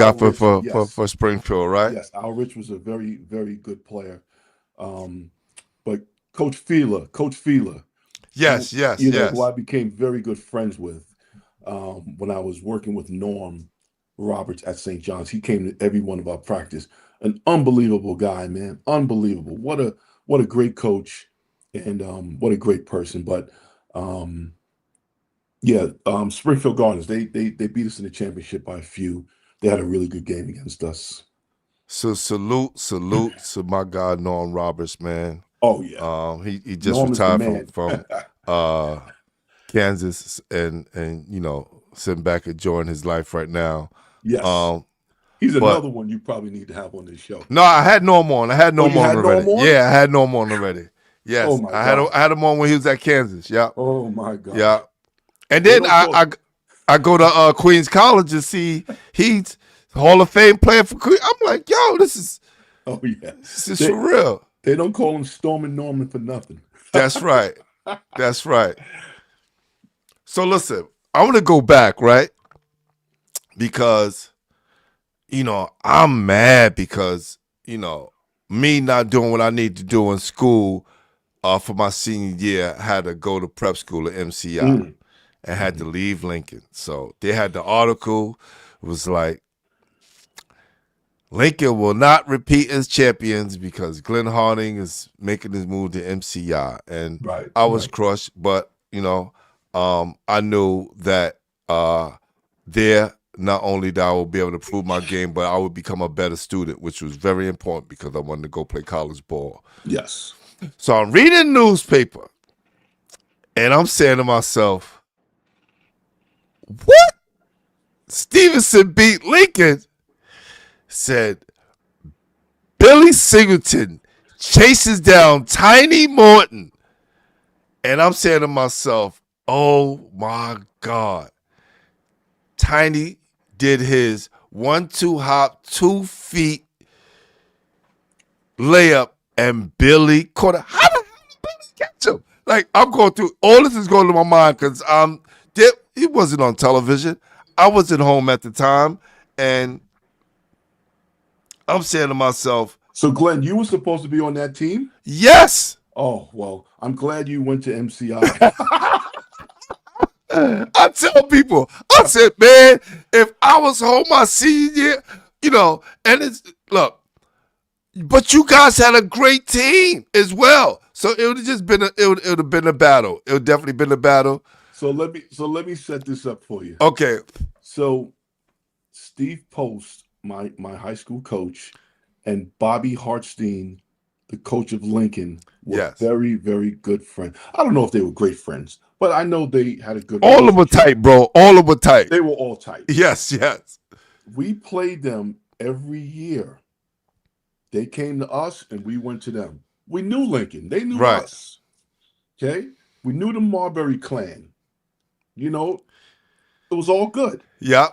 yes, for Springfield, right? yes. Al Rich was a very, very good player. But Coach Feeler, Yes, yes, who yes. I became very good friends with when I was working with Norm Roberts at St. John's. He came to every one of our practice. An unbelievable guy, man. Unbelievable. What a great coach and what a great person. But yeah, Springfield Gardens, they beat us in the championship by a few. They had a really good game against us. So salute to my guy Norm Roberts, man. Oh yeah. He just Norm is the retired man. from uh Kansas and sitting back enjoying his life right now. Yes. He's But another one you probably need to have on this show. no, I had Norm on. I had Oh, Norm you on had already. Norm on? Yeah, I had Norm on already. Oh Yes, my I God. had him on when he was at Kansas. Yeah, Oh my God. yeah. And They then don't call I go to Queens College and see he's Hall of Fame player for Queens. I'm like, yo, this is Oh yeah. for They real. they don't call him Stormin' Norman for nothing. That's right. That's right. So listen, I want to go back, right? Because I'm mad because me not doing what I need to do in school for my senior year. I had to go to prep school at MCI Mm. and had to leave Lincoln. So they had the article. It was like, Lincoln will not repeat as champions because Glenn Harding is making his move to MCI. And Right, I was right. crushed, but I knew that there not only that I would be able to prove my game, but I would become a better student, which was very important because I wanted to go play college ball. Yes. So I'm reading the newspaper and I'm saying to myself, what? Stevenson beat Lincoln? Said Billy Singleton chases down Tiny Morton. And I'm saying to myself, oh my God. Tiny did his 1-2 hop, 2 feet layup, and Billy caught it. How did Billy catch him? Like, I'm going through, all this is going to my mind because he wasn't on television. I wasn't home at the time. And I'm saying to myself, So Glenn, you were supposed to be on that team? yes. Oh, well, I'm glad you went to MCI. I tell people, I said, man, if I was home my senior year, and look, but you guys had a great team as well. So it would have just been it would have been a battle. It would definitely been a battle. So let me set this up for you. Okay. So Steve Post, my high school coach, and Bobby Hartstein, the coach of Lincoln, were Yes. very, very good friends. I don't know if they were great friends, but I know they had a good All of them were relationship. tight, bro. All of them were tight. They were all tight. Yes, yes. We played them every year. They came to us and we went to them. We knew Lincoln. They knew Right. us. Okay? We knew the Marbury clan. It was all good. Yeah.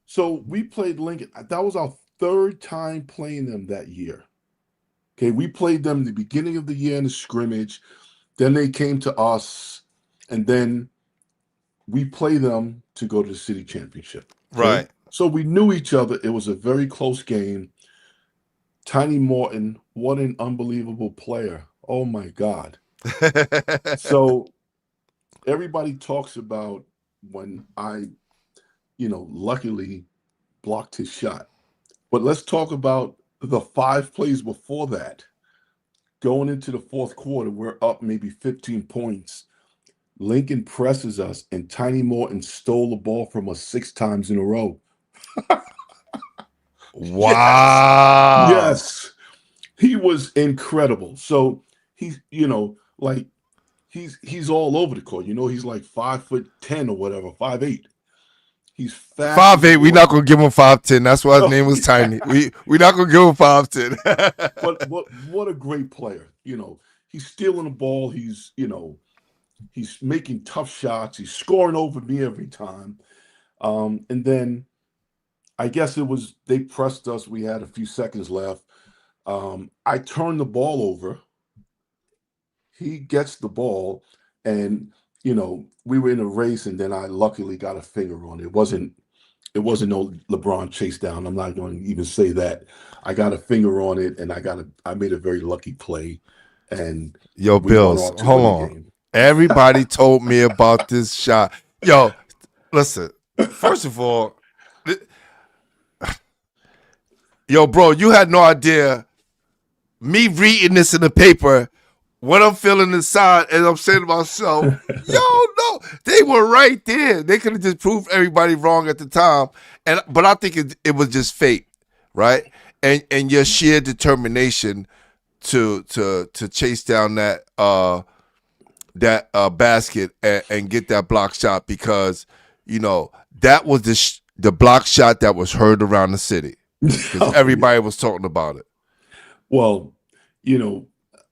So we played Lincoln. That was our third time playing them that year. Okay, we played them the beginning of the year in the scrimmage. Then they came to us, and then we played them to go to the city championship. Okay? Right. So we knew each other. It was a very close game. Tiny Morton, what an unbelievable player. Oh my God. So everybody talks about when I, luckily blocked his shot. But let's talk about the 5 plays before that. Going into the fourth quarter, we're up maybe 15 points. Lincoln presses us, and Tiny Morton stole the ball from us 6 times in a row. Wow. Yes. He was incredible. So he's, he's all over the court. He's like 5'10" or whatever, 5'8". He's fast. 5'8". We're not gonna give him 5'10". That's why his name was Tiny. We're not gonna give him 5'10". But what a great player. He's stealing the ball. He's making tough shots. He's scoring over me every time. And then I guess it was they pressed us. We had a few seconds left. I turned the ball over. He gets the ball, and we were in a race, and then I luckily got a finger on it. It wasn't no LeBron chase down. I'm not going to even say that. I got a finger on it, and I made a very lucky play, and Yo, we went Bills, on to hold win the on. game. Everybody told me about this shot. Yo, listen. First of all, yo, bro, you had no idea. Me reading this in the paper, what I'm feeling inside, and I'm saying to myself, yo, no, they were right there. They could have just proved everybody wrong at the time, but I think it was just fate, right? And your sheer determination to chase down that basket and get that block shot, because that was the block shot that was heard around the city because everybody was talking about it. Well,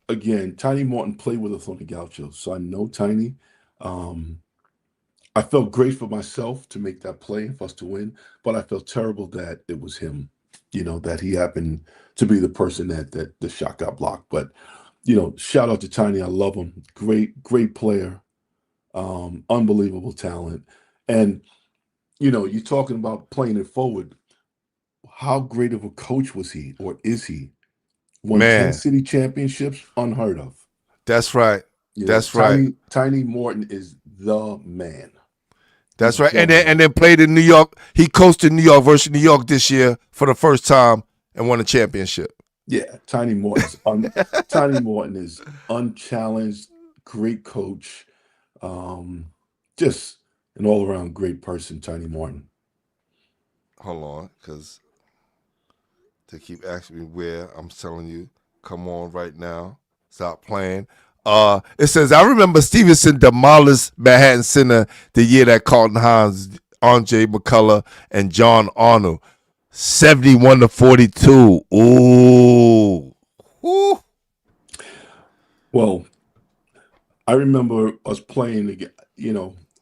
again, Tiny Morton played with us on the Gaucho, so I know Tiny. I felt great for myself to make that play for us to win, but I felt terrible that it was him. That he happened to be the person that the shot got blocked. But shout out to Tiny. I love him. Great player. Unbelievable talent. And you're talking about playing it forward. How great of a coach was he, or is he? Won 10 Man, city championships, unheard of. that's right. That's right. Tiny Morton is the man. That's right. And then played in New York. He coached in New York versus New York this year for the first time and won a championship. Yeah, Tiny Morton is unchallenged, great coach, just an all around great person. Tiny Morton. Hold on, because they keep asking me where. I'm telling you, come on right now. Stop playing. It says, I remember Stevenson demolished Manhattan Center the year that Carlton Hines, Andre McCullough, and John Arnold. 71-42. Ooh. Woo. Well, I remember us playing again.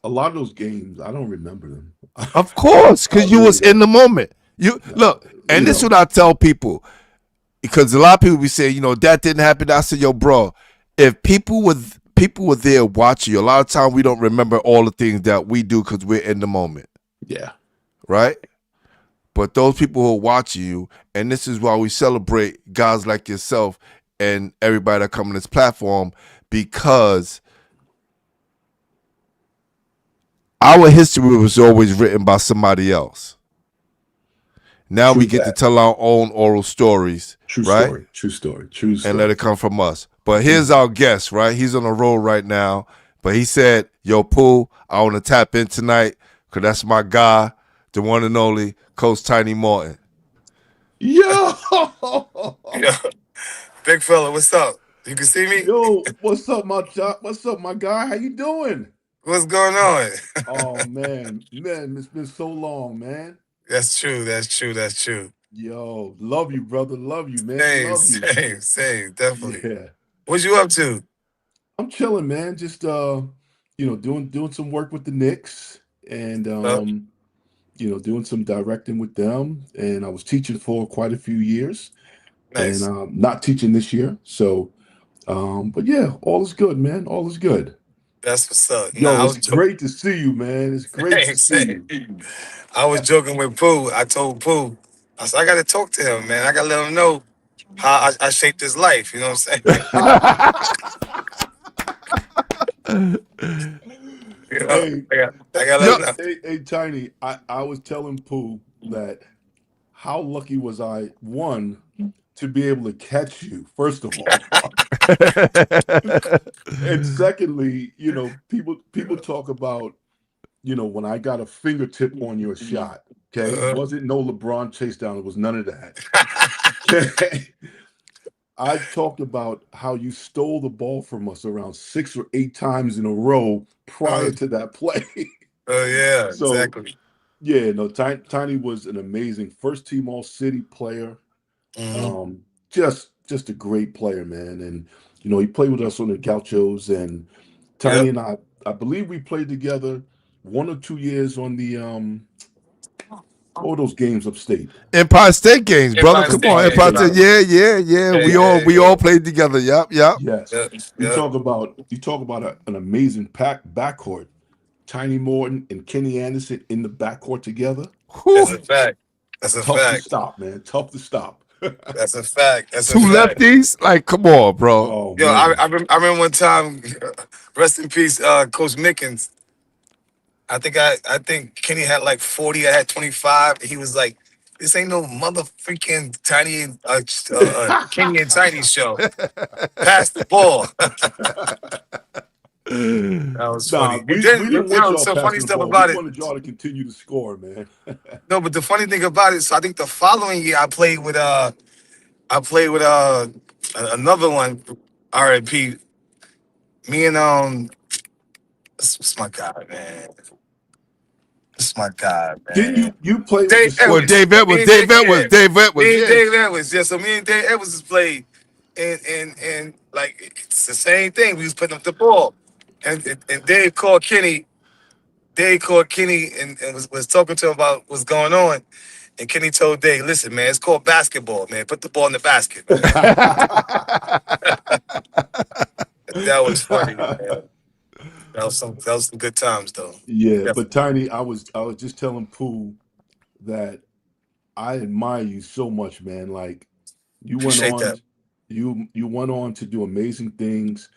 A lot of those games, I don't remember them. Of course, because you was in the moment. Look, and this is what I tell people, because a lot of people be saying, that didn't happen. I said, yo, bro, if people were there watching you, a lot of time we don't remember all the things that we do because we're in the moment. Yeah. Right? But those people who are watching you, and this is why we celebrate guys like yourself and everybody that come on this platform, because our history was always written by somebody else. Now we get to tell our own oral stories. True right? story. And let it come from us. But here's our guest, right? He's on a roll right now. But he said, yo, Pooh, I want to tap in tonight because that's my guy, the one and only Coach Tiny Morton. Yo! Big fella, what's up? You can see me? Yo, what's up, my guy? How you doing? What's going on? Oh, man, it's been so long, man. That's true. Yo, love you, brother. Love you, man. Same, definitely. Yeah. What you up to? I'm chilling, man. Just doing some work with the Knicks and doing some directing with them. And I was teaching for quite a few years. Nice. And not teaching this year. So but yeah, all is good, man. All is good. That's what's up. Yo, it's great to see you, man. It's great to see you. I was joking with Pooh. I told Pooh, I said, I got to talk to him, man. I got to let him know how I shaped his life. You know what I'm saying? I got to let him know. Hey, Tiny, I was telling Pooh that how lucky was I, one, to be able to catch you, first of all. And secondly, people talk about, when I got a fingertip on your shot, okay? It wasn't no LeBron chase down. It was none of that. Okay? I talked about how you stole the ball from us around 6 or 8 times in a row prior to that play. Oh, yeah, So, exactly. yeah, no, Tiny was an amazing first-team All-City player. Mm-hmm. Just a great player, man. And, he played with us on the Gauchos. And Tiny and I believe we played together 1 or 2 years on the What were those games upstate? Empire State games, brother. Come on, Empire State. Yeah. We all played together. Yep. Yes. Yeah, You yeah. talk about an amazing backcourt. Tiny Morton and Kenny Anderson in the backcourt together. That's a fact. That's a Tough to fact. stop, man. Tough to stop. That's a fact. That's Two a fact. lefties. Like, come on, bro. Oh, Yo, man. I remember one time, rest in peace, Coach Mickens. I think Kenny had like 40. I had 25. He was like, "This ain't no motherfucking Kenny and Tiny show. Pass the ball." That was funny. We And then, didn't want y'all some passing funny the stuff ball. about We it. wanted y'all to continue to score, man. No, but the funny thing about it, so I think the following year I played with another one, R.I.P. Me and what's my guy, man? What's my guy, man? Didn't you play with Dave the Well, Edwards. Dave Edwards. Me and Yeah. Dave Edwards. Yeah, so me and Dave Edwards has played, and like it's the same thing. We was putting up the ball, and Dave called Kenny. And was talking to him about what's going on. And Kenny told Dave, "Listen, man, it's called basketball, man. Put the ball in the basket." Man. That was funny, man. That was some good times, though. Yeah, Definitely. but Tiny, I was just telling Pooh that I admire you so much, man. Like you went Appreciate on, that. you went on to do amazing things.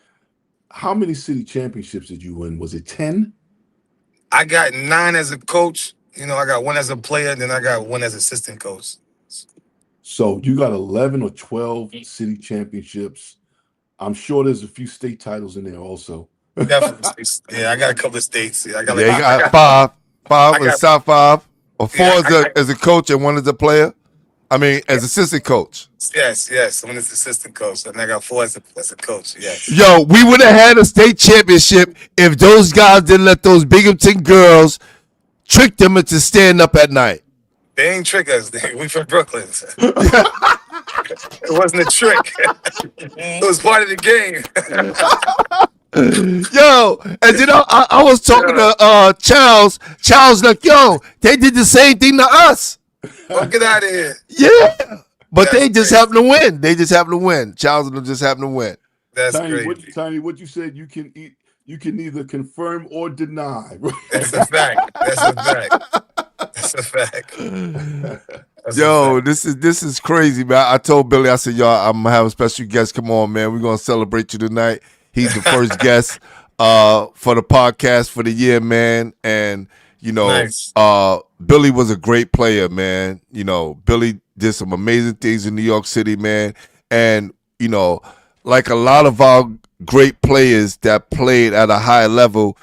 How many city championships did you win? Was it 10? I got 9 as a coach. You know, I got 1 as a player, then I got 1 as assistant coach. So you got 11 or 12 city championships. I'm sure there's a few state titles in there also. Definitely. Yeah, I got a couple of states. Yeah, I got Yeah, like, you got five I in got- South 5, or 4 Yeah, as a coach and 1 as a player. I mean, as assistant coach. yes. 1 is assistant coach, and I got 4 as a coach. Yes. Yo, we would have had a state championship if those guys didn't let those Binghamton girls trick them into staying up at night. They ain't trick us. We from Brooklyn. It wasn't a trick. It was part of the game. Yo, and you know, I was talking to Charles. Charles like, yo, they did the same thing to us. Well, get out of here. Yeah. But That's they just crazy. happen to win. They just happen to win. Charles and them just happen to win. That's Tiny, crazy. what you said, you can neither confirm or deny. That's a fact. That's a fact. That's a Yo, fact. this is crazy, man. I told Billy, I said, y'all, I'm gonna have a special guest. Come on, man. We're gonna celebrate you tonight. He's the first guest for the podcast for the year, man. And you know, Nice. Billy was a great player, man. You know, Billy did some amazing things in New York City, man. And you know, like a lot of our great players that played at a high level,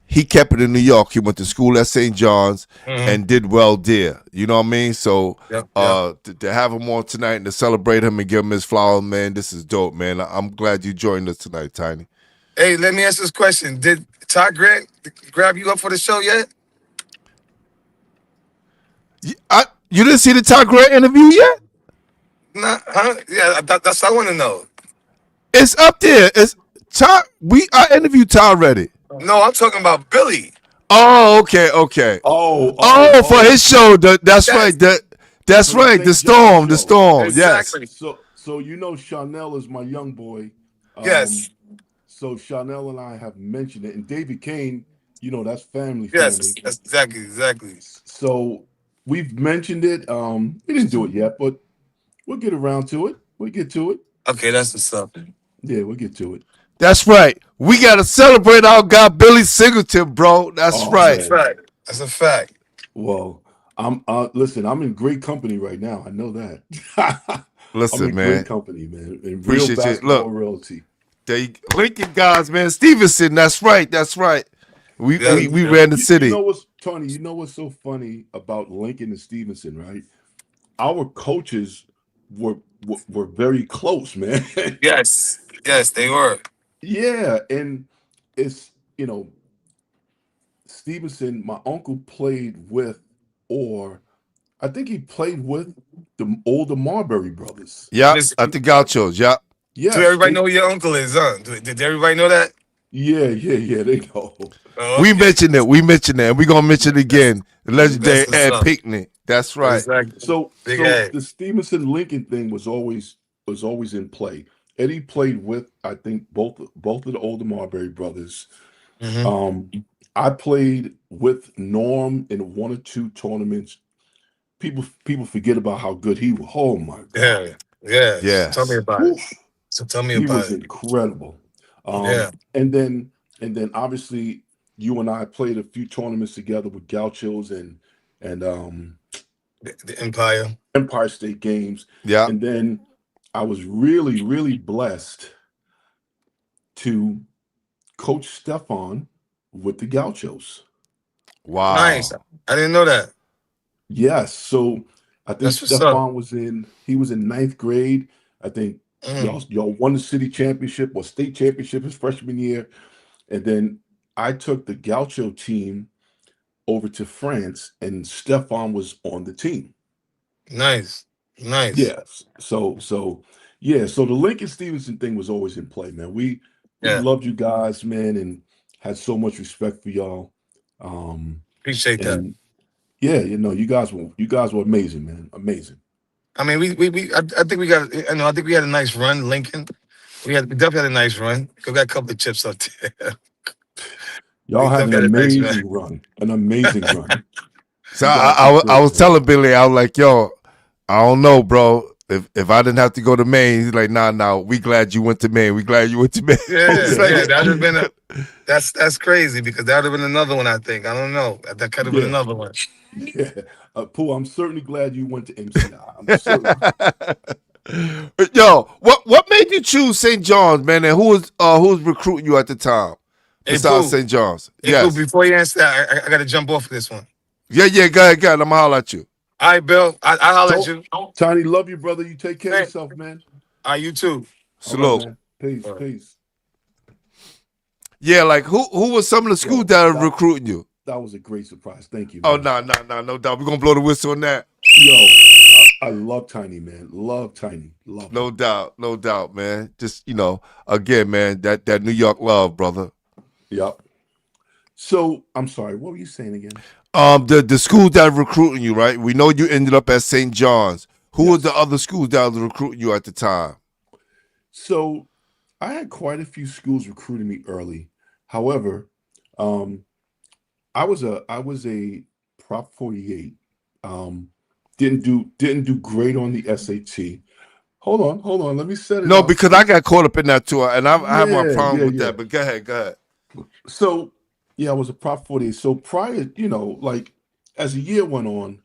he kept it in New York. He went to school at St. John's and did well there. You know what I mean? So Yep. to have him on tonight and to celebrate him and give him his flowers, man, this is dope, man. I'm glad you joined us tonight, Tiny. Hey, let me ask this question. Did Todd Grant grab you up for the show yet? You didn't see the Todd Grant interview yet? Nah, huh? Yeah, that's what I want to know. It's up there. It's Todd. I interviewed Todd already. No, I'm talking about Billy. Oh, okay. Oh, For his show. That's Yes. right. That's For the right. The St. John's storm. show. Yes. Exactly. So you know Chanel is my young boy. Yes. So Chanel and I have mentioned it, and David Kane, you know, that's family. Yes, that's exactly. So we've mentioned it. We didn't do it yet, but we'll get around to it. We'll get to it. Okay, that's what's up. Yeah, we'll get to it. That's right. We gotta celebrate our guy Billy Singleton, bro. That's Oh, right. man. That's a fact. Well, I'm listen, I'm in great company right now. I know that. I'm Listen, in man. great company, man. In Appreciate real you. basketball Look. royalty. They Lincoln guys, man. Stevenson. That's right. We Yeah. we ran the city. You know what's Tony? You know what's so funny about Lincoln and Stevenson, right? Our coaches were very close, man. Yes, they were. Yeah, and it's Stevenson. My uncle played with, or I think he played with the older Marbury brothers. Yeah, Listen. at the Gauchos. Yeah. Yeah, Do everybody know who your uncle is, huh? Did everybody know that? Yeah, they know. Oh, We okay. mentioned it. We're gonna mention it again. The legendary That's what's Ed up. Pinckney. That's right. Exactly. So Big so A. the Stevenson Lincoln thing was always in play. Eddie played with, I think, both of the older Marbury brothers. Mm-hmm. Um, I played with Norm in one or two tournaments. People forget about how good he was. Oh my God. Yeah. Yeah. So tell me Yes. about it. Woof. So tell me He about was it. incredible. Yeah. And then obviously you and I played a few tournaments together with Gauchos and The Empire. Empire State Games. Yeah. And then I was really, really blessed to coach Stefan with the Gauchos. Nice. Wow. I didn't know that. Yes. So I think That's what's up. Stefan he was in ninth grade. I think Mm. y'all won the city championship or state championship his freshman year. And then I took the Gaucho team over to France and Stefan was on the team. Nice. Nice. Yes. So the Lincoln Stevenson thing was always in play, man. We Yeah. loved you guys, man, and had so much respect for y'all. Um, Appreciate that. and yeah, you guys were amazing, man. Amazing. I mean, I think we got, I think we had a nice run, Lincoln. We definitely had a nice run. We got a couple of chips up there. Y'all We had an definitely had a nice amazing run. An amazing run. So You I, guys I, did was- I great, was man. telling Billy, I was like, yo, I don't know, bro. If I didn't have to go to Maine, he's like, nah. We glad you went to Maine. We glad you went to Maine. Yeah, It's Okay. yeah, like- that would have been that's crazy because that would have been another one. I think I don't know. That could have been Yeah. another one. Yeah. Pooh, I'm certainly glad you went to MCI. I'm certain. Yo, what made you choose St. John's, man? And who was recruiting you at the time Hey, besides Pooh. St. John's? Hey, Yes. Pooh, before you answer that, I got to jump off of this one. Yeah. Go ahead. I'm gonna holler at you. All right, Bill. I'll holler at you. Tiny, love you, brother. You take care of Hey. yourself, man. All right, you too. All right, Salute. man. Peace, All right. peace. Yeah, like who was some of the schools that are recruiting you? That was a great surprise. Thank you, Oh, man. no doubt. We're gonna blow the whistle on that. Yo, I love Tiny, man. Love Tiny. Love No him. doubt, man. Just again, man, that New York love, brother. Yep. So I'm sorry, what were you saying again? The schools that are recruiting you, right? We know you ended up at St. John's. Who was the other schools that were recruiting you at the time? So I had quite a few schools recruiting me early. However, um, I was a Prop 48. Didn't do great on the SAT. Hold on. Let me set it No, up. because I got caught up in that too, and I have my problem Yeah, with yeah. that. But go ahead. So yeah, I was a Prop 48. So prior, like as the year went on,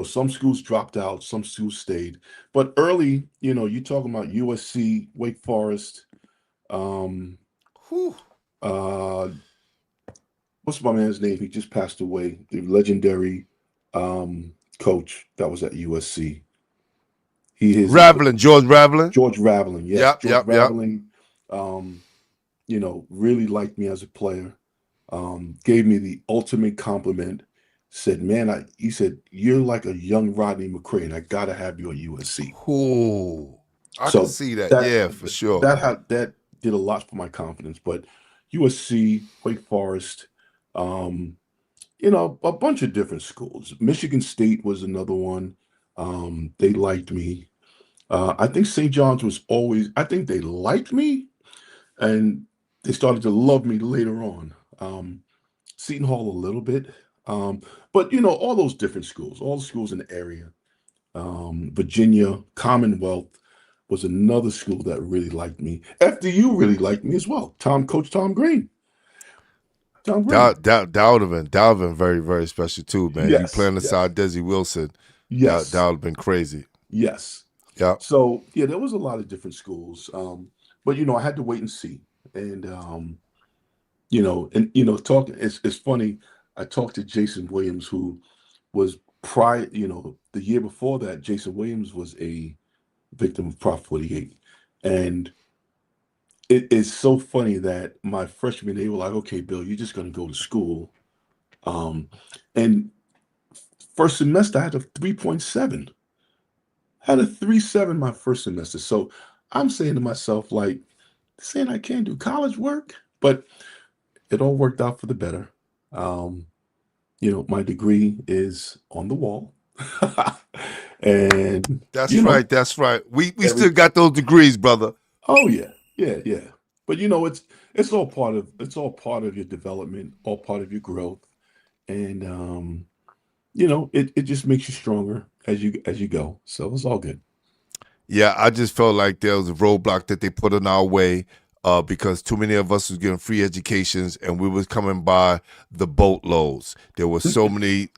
some schools dropped out, some schools stayed. But early, you're talking about USC, Wake Forest, um, Whew. what's my man's name? He just passed away. The legendary coach that was at USC. He is George Raveling. George Raveling. Yes, Yep, George yep. Raveling. Really liked me as a player. Gave me the ultimate compliment. Said, man, he said, you're like a young Rodney McCray, and I gotta have you at USC. Ooh, I So can see that. that- Yeah, for sure. That did a lot for my confidence. But USC, Wake Forest, a bunch of different schools. Michigan State was another one. They liked me. I think St. John's I think they liked me and they started to love me later on. Seton Hall a little bit. But all those different schools, all the schools in the area. Virginia, Commonwealth was another school that really liked me. FDU really liked me as well. Coach Tom Green. Tom Green. That would have been very, very special too, man. You Yes, playing yes. beside Desi Wilson. Yes. That would have been crazy. Yes. Yeah. So yeah, there was a lot of different schools. But I had to wait and see. And talking it's funny. I talked to Jayson Williams, who was prior, the year before that, Jayson Williams was a victim of Prop 48. And it is so funny that my freshman, they were like, okay, Bill, you're just gonna go to school. And first semester I had a 3.7. Had a 3.7 my first semester. So I'm saying to myself, like, saying I can't do college work, but it all worked out for the better. My degree is on the wall. And, That's right. That's right. We every still got those degrees, brother. oh yeah, yeah, yeah. But it's all part of your development, all part of your growth. And it just makes you stronger as you go. So it's all good. Yeah, I just felt like there was a roadblock that they put in our way because too many of us was getting free educations and we was coming by the boatloads. There were so many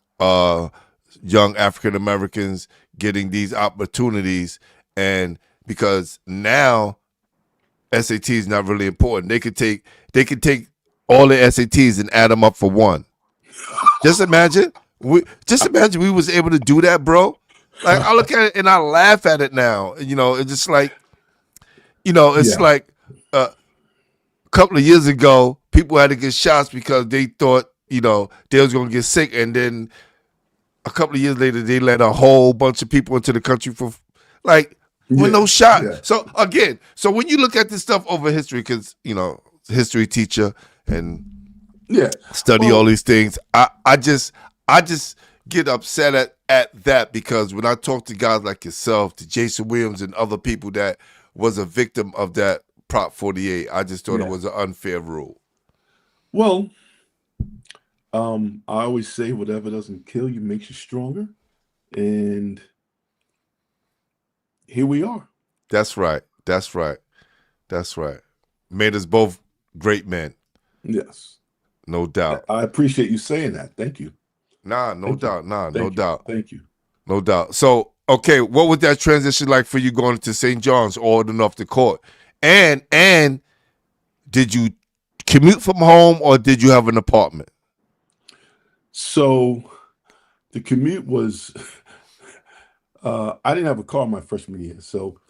young African Americans getting these opportunities, and because now SAT is not really important. They could take all the SATs and add them up for one. Just imagine we was able to do that, bro. Like I look at it and I laugh at it now. It's just like it's Yeah, like a couple of years ago, people had to get shots because they thought they was gonna get sick, and then a couple of years later, they let a whole bunch of people into the country for like with yeah, no shot. yeah, So again, when you look at this stuff over history, because history teacher and yeah. study all Well, these things. I just get upset at that because when I talk to guys like yourself, to Jayson Williams and other people that was a victim of that Prop 48, I just thought it yeah. was an unfair rule. Well, I always say whatever doesn't kill you makes you stronger. And here we are. That's right. That's right. That's right. Made us both great men, Yes. no I, doubt. I appreciate you saying that. Thank you. Nah, no Thank you. doubt. Nah, no Thank you. doubt. Thank you. No doubt. So, okay, what was that transition like for you going to St. John's or off the court? And did you commute from home or did you have an apartment? So the commute was I didn't have a car my freshman year. So,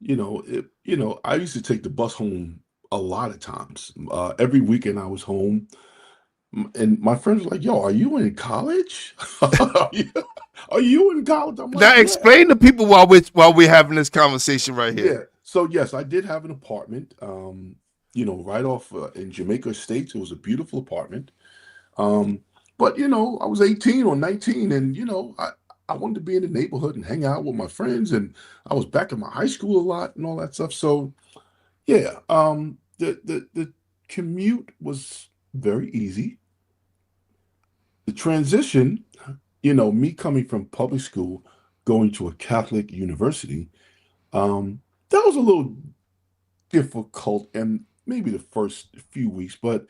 I used to take the bus home a lot of times. Every weekend I was home. And my friends were like, "Yo, are you in college? are, you, are you in college?" I'm like, Now "Yeah, explain to people while we're having this conversation right here. yeah." So yes, I did have an apartment. Right off in Jamaica Estates. It was a beautiful apartment. Um, but I was 18 or 19, and I wanted to be in the neighborhood and hang out with my friends, and I was back in my high school a lot and all that stuff. So yeah, the commute was very easy. The transition, me coming from public school, going to a Catholic university, that was a little difficult, and maybe the first few weeks, but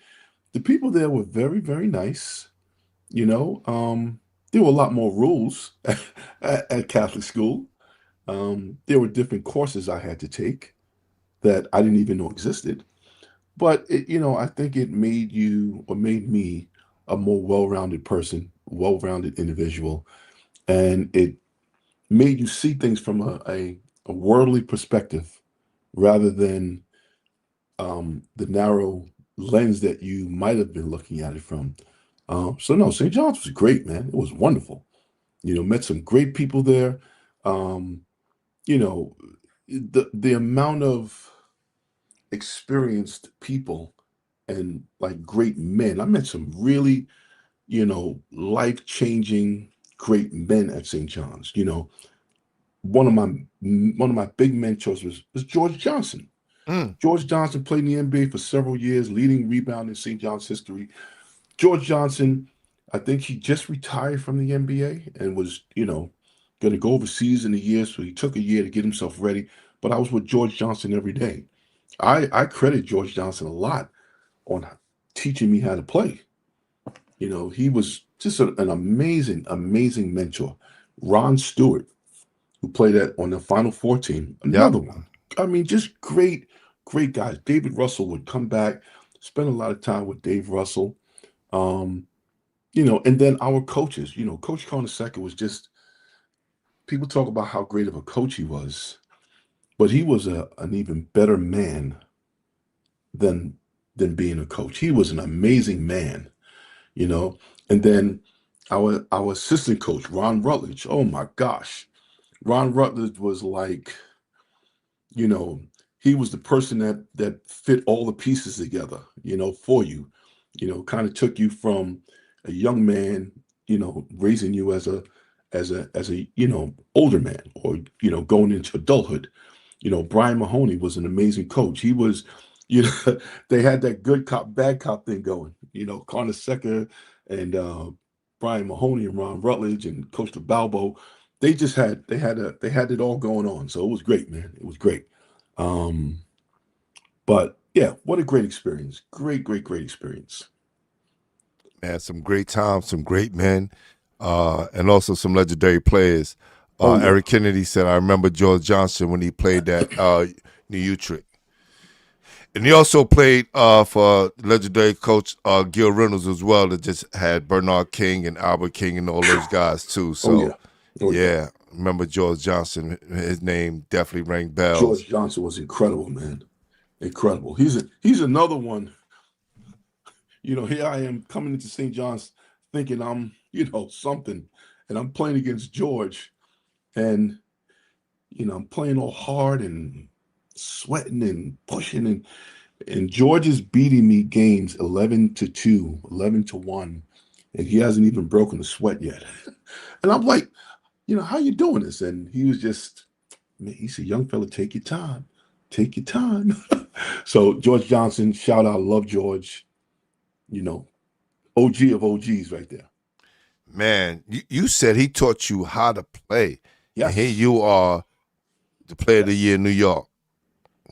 the people there were very, very nice. There were a lot more rules at Catholic school. There were different courses I had to take that I didn't even know existed. But I think it made you or made me a more well-rounded person, well-rounded individual, and it made you see things from a worldly perspective rather than the narrow lens that you might have been looking at it from. So no, St. John's was great, man. It was wonderful. Met some great people there. Um, you know, the amount of experienced people and like great men. I met some really, life-changing great men at St. John's. One of my big mentors was George Johnson. Mm. George Johnson played in the NBA for several years, leading rebound in St. John's history. George Johnson, I think he just retired from the NBA and was, going to go overseas in a year. So he took a year to get himself ready. But I was with George Johnson every day. I credit George Johnson a lot on teaching me how to play. He was just an amazing, amazing mentor. Ron Stewart, who played on the Final Four team, Yep. another one. I mean, just great, great guys. David Russell would come back, spend a lot of time with Dave Russell. Um, and then our coaches, Coach Carnesecca was just, people talk about how great of a coach he was, but he was an even better man than being a coach. He was an amazing man, you know. And then our assistant coach, Ron Rutledge. Oh my gosh. Ron Rutledge was like, you know, he was the person that fit all the pieces together, for you. Kind of took you from a young man, raising you as a older man, or going into adulthood. Brian Mahoney was an amazing coach. He was, they had that good cop, bad cop thing going. Carnesecca and Brian Mahoney and Ron Rutledge and Coach DeBalbo. They had it all going on. So it was great, man. It was great. Um, but yeah, what a great experience. Great, great, great experience. Man, some great times, some great men, and also some legendary players. Oh yeah. Eric Kennedy said, I remember George Johnson when he played at New Utrecht. And he also played for legendary coach Gil Reynolds as well, that just had Bernard King and Albert King and all those guys too. So, Oh yeah. Oh yeah, remember George Johnson. His name definitely rang bells. George Johnson was incredible, man. Incredible. He's another one. Here I am coming into St. John's thinking I'm, something, and I'm playing against George, and I'm playing all hard and sweating and pushing, and George is beating me games 11-2, 11-1, and he hasn't even broken a sweat yet. And I'm like, how you doing this? And he was just, man, he said, young fella, take your time. Take your time. So George Johnson, shout out, love George. OG of OGs right there. Man, you said he taught you how to play. Yes. And here you are, the player of the year in New York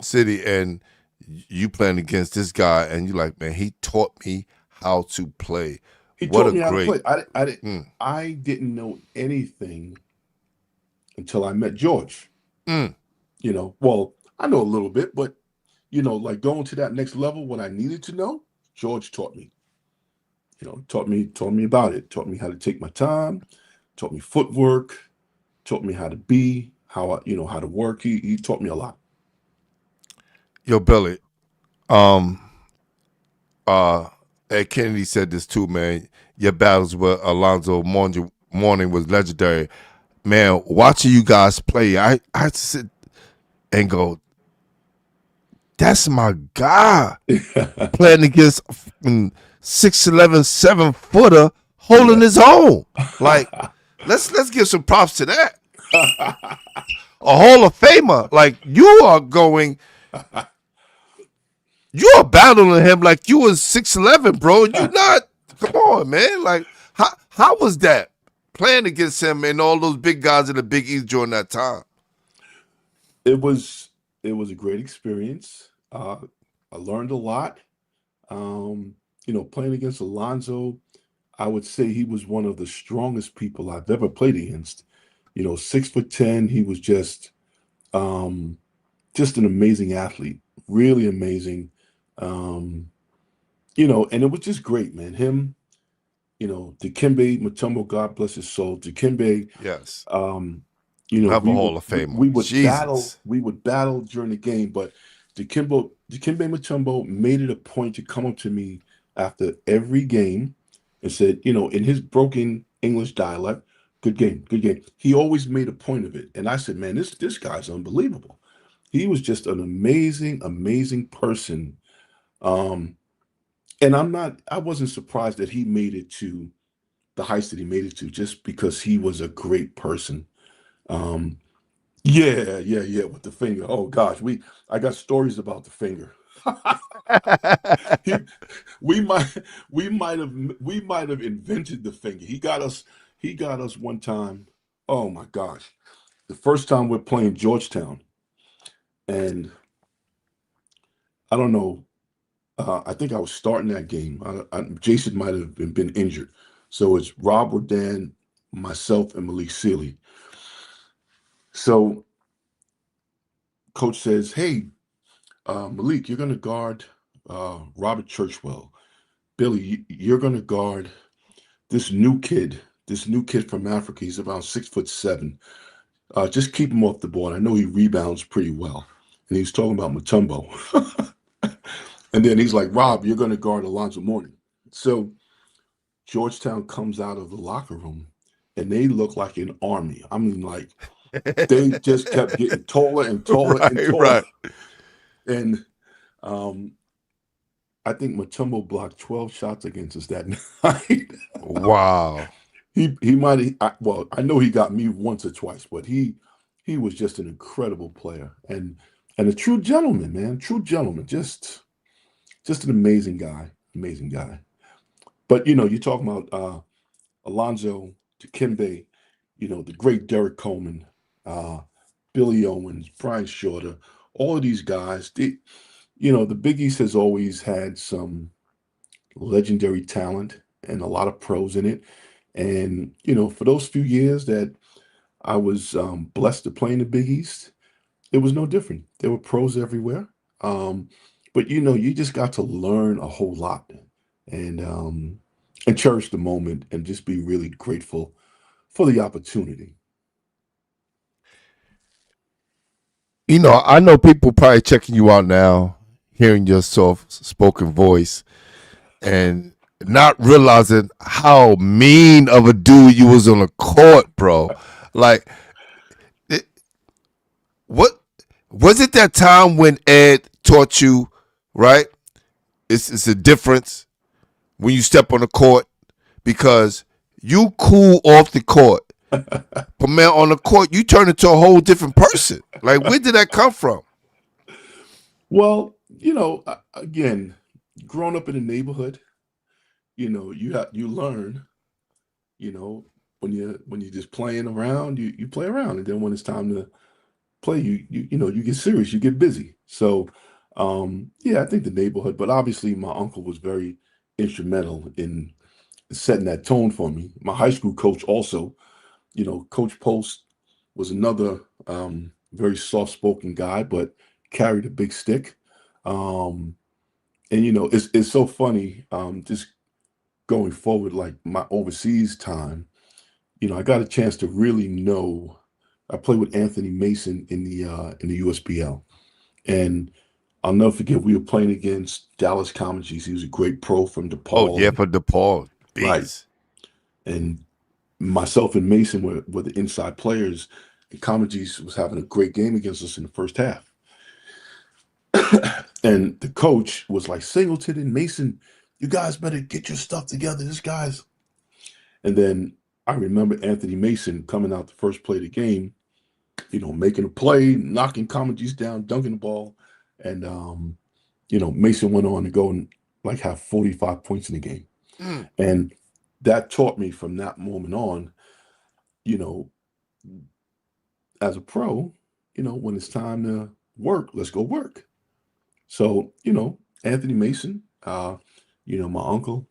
City, and you playing against this guy, and you're like, man, he taught me how to play. He What taught a me how to great- play. I didn't know anything until I met George. Well, I know a little bit, but like going to that next level, what I needed to know, George taught me. Taught me about it. Taught me how to take my time. Taught me footwork. Taught me how to be, how to work. He taught me a lot. Yo, Billy, Ed Kennedy said this too, man. Your battles with Alonzo Mourning was legendary. Man, watching you guys play, I sit and go, that's my guy. Playing against 6'11", 7-footer, holding his own. Like, let's give some props to that. A Hall of Famer. Like, you are battling him like you was 6'11", bro. You not. Come on, man. Like, how was that playing against him and all those big guys in the Big East during that time? It was a great experience. I learned a lot. Playing against Alonzo, I would say he was one of the strongest people I've ever played against. 6'10", he was just an amazing athlete, really amazing. And it was just great, man. Him, Dikembe Mutombo, God bless his soul. Dikembe, yes. Have a Hall of Famer. We would battle during the game, but Dikembe Mutombo made it a point to come up to me after every game and said, in his broken English dialect, good game, good game. He always made a point of it. And I said, man, this guy's unbelievable. He was just an amazing, amazing person. And I wasn't surprised that he made it to the heights that he made it to, just because he was a great person. Yeah, with the finger. Oh gosh, I got stories about the finger. we might have invented the finger. He got us one time. Oh my gosh. The first time we're playing Georgetown, and I don't know, I think I was starting that game. Jayson might have been injured. So it's Rob Werdann, myself, and Malik Sealy. So coach says, hey, Malik, you're going to guard Robert Churchwell. Billy, you're going to guard this new kid from Africa. He's around 6'7". Just keep him off the board. I know he rebounds pretty well. And he's talking about Mutombo. And then he's like, Rob, you're going to guard Alonzo Mourning. So Georgetown comes out of the locker room, and they look like an army. I mean, like, they just kept getting taller and taller and taller. Right. And I think Matumbo blocked 12 shots against us that night. Wow. He might have, well, I know he got me once or twice, but he was just an incredible player and a true gentleman, man. True gentleman. Just an amazing guy. Amazing guy. But you're talking about Alonzo Dikembe, the great Derek Coleman, uh, Billy Owens, Brian Shorter, all of these guys. The Big East has always had some legendary talent and a lot of pros in it. And, for those few years that I was blessed to play in the Big East, it was no different. There were pros everywhere. But, you just got to learn a whole lot and cherish the moment and just be really grateful for the opportunity. I know people probably checking you out now, hearing your soft spoken voice, and not realizing how mean of a dude you was on the court, bro. Like, what was it that time when Ed taught you, right? It's a difference when you step on the court because you cool off the court. But man, on the court, you turn into a whole different person. Like, where did that come from? Well, again, growing up in the neighborhood, you learn, when you're just playing around, you play around, and then when it's time to play, you get serious, you get busy. So, yeah, I think the neighborhood, but obviously my uncle was very instrumental in setting that tone for me. My high school coach also, Coach Post was another very soft-spoken guy, but carried a big stick. And it's so funny, just going forward, like my overseas time, I got a chance to really know. I played with Anthony Mason in the USPL, and I'll never forget we were playing against Dallas Commerce. He was a great pro from Oh DePaul, yeah, for DePaul, right? beast. And myself and Mason were the inside players. And Commerce was having a great game against us in the first half. And the coach was like, Singleton and Mason, you guys better get your stuff together. This guy's. And then I remember Anthony Mason coming out the first play of the game, making a play, knocking Commerce down, dunking the ball. And, Mason went on to go and like have 45 points in the game. Mm. And that taught me from that moment on, you know, as a pro, when it's time to work, let's go work. So, Anthony Mason, my uncle,